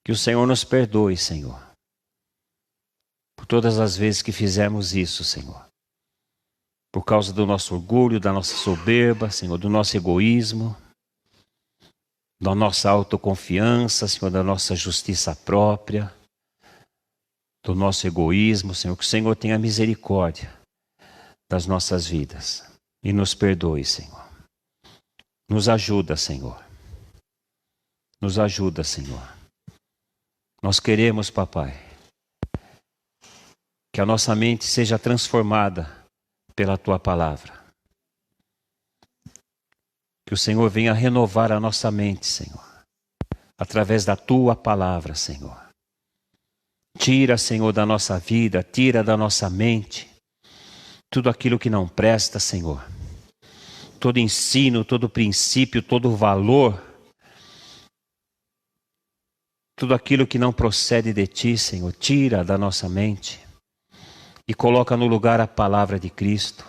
Que o Senhor nos perdoe, Senhor, por todas as vezes que fizemos isso, Senhor. Por causa do nosso orgulho, da nossa soberba, Senhor, do nosso egoísmo, da nossa autoconfiança, Senhor, da nossa justiça própria, do nosso egoísmo, Senhor. Que o Senhor tenha misericórdia das nossas vidas e nos perdoe, Senhor. Nos ajuda, Senhor. Nos ajuda, Senhor. Nós queremos, papai, que a nossa mente seja transformada pela Tua palavra. Que o Senhor venha renovar a nossa mente, Senhor, através da Tua palavra, Senhor. Tira, Senhor, da nossa vida, tira da nossa mente tudo aquilo que não presta, Senhor. Todo ensino, todo princípio, todo valor, tudo aquilo que não procede de Ti, Senhor, tira da nossa mente e coloca no lugar a palavra de Cristo,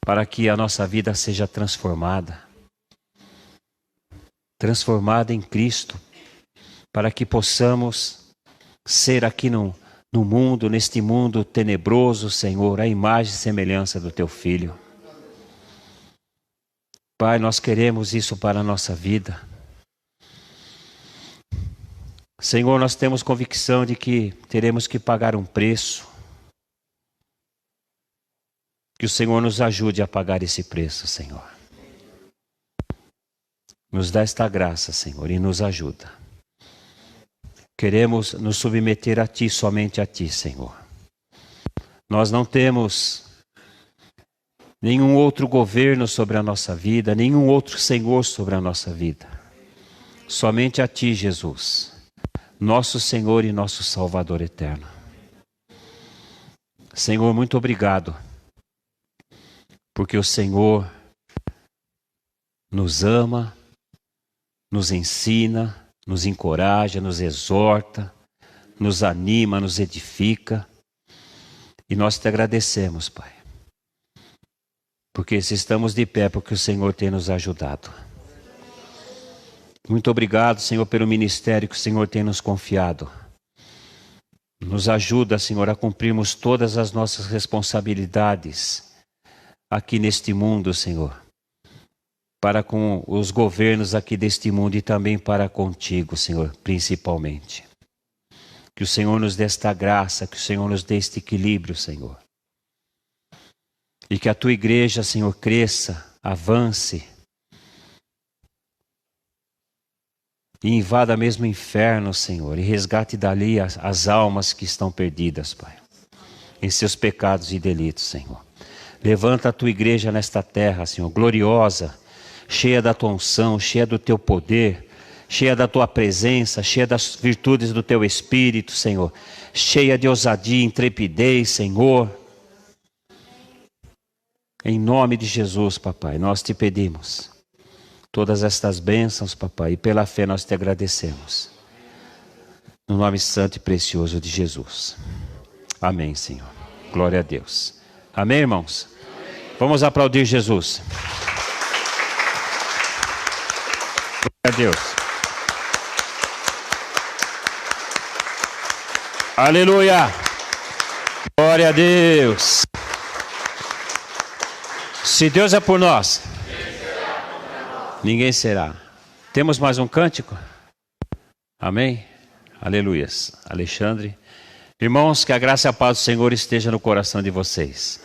para que a nossa vida seja transformada em Cristo, para que possamos ser aqui no mundo, neste mundo tenebroso, Senhor, a imagem e semelhança do Teu Filho. Pai, nós queremos isso para a nossa vida. Senhor, nós temos convicção de que teremos que pagar um preço. Que o Senhor nos ajude a pagar esse preço, Senhor. Nos dá esta graça, Senhor, e nos ajuda. Queremos nos submeter a Ti, somente a Ti, Senhor. Nós não temos nenhum outro governo sobre a nossa vida, nenhum outro Senhor sobre a nossa vida. Somente a Ti, Jesus, nosso Senhor e nosso Salvador eterno. Senhor, muito obrigado, porque o Senhor nos ama, nos ensina, nos encoraja, nos exorta, nos anima, nos edifica. E nós te agradecemos, Pai. Porque se estamos de pé, porque o Senhor tem nos ajudado. Muito obrigado, Senhor, pelo ministério que o Senhor tem nos confiado. Nos ajuda, Senhor, a cumprirmos todas as nossas responsabilidades aqui neste mundo, Senhor, para com os governos aqui deste mundo e também para contigo, Senhor, principalmente. Que o Senhor nos dê esta graça, que o Senhor nos dê este equilíbrio, Senhor. E que a Tua igreja, Senhor, cresça, avance e invada mesmo o inferno, Senhor, e resgate dali as almas que estão perdidas, Pai, em seus pecados e delitos, Senhor. Levanta a Tua igreja nesta terra, Senhor, gloriosa, cheia da Tua unção, cheia do Teu poder, cheia da Tua presença, cheia das virtudes do Teu Espírito, Senhor, cheia de ousadia e intrepidez, Senhor. Em nome de Jesus, papai, nós te pedimos todas estas bênçãos, papai, e pela fé nós te agradecemos. No nome santo e precioso de Jesus. Amém, Senhor. Glória a Deus. Amém, irmãos? Vamos aplaudir Jesus. Glória a Deus. Aleluia. Glória a Deus. Se Deus é por nós, ninguém será. Temos mais um cântico? Amém? Aleluias. Alexandre. Irmãos, que a graça e a paz do Senhor esteja no coração de vocês.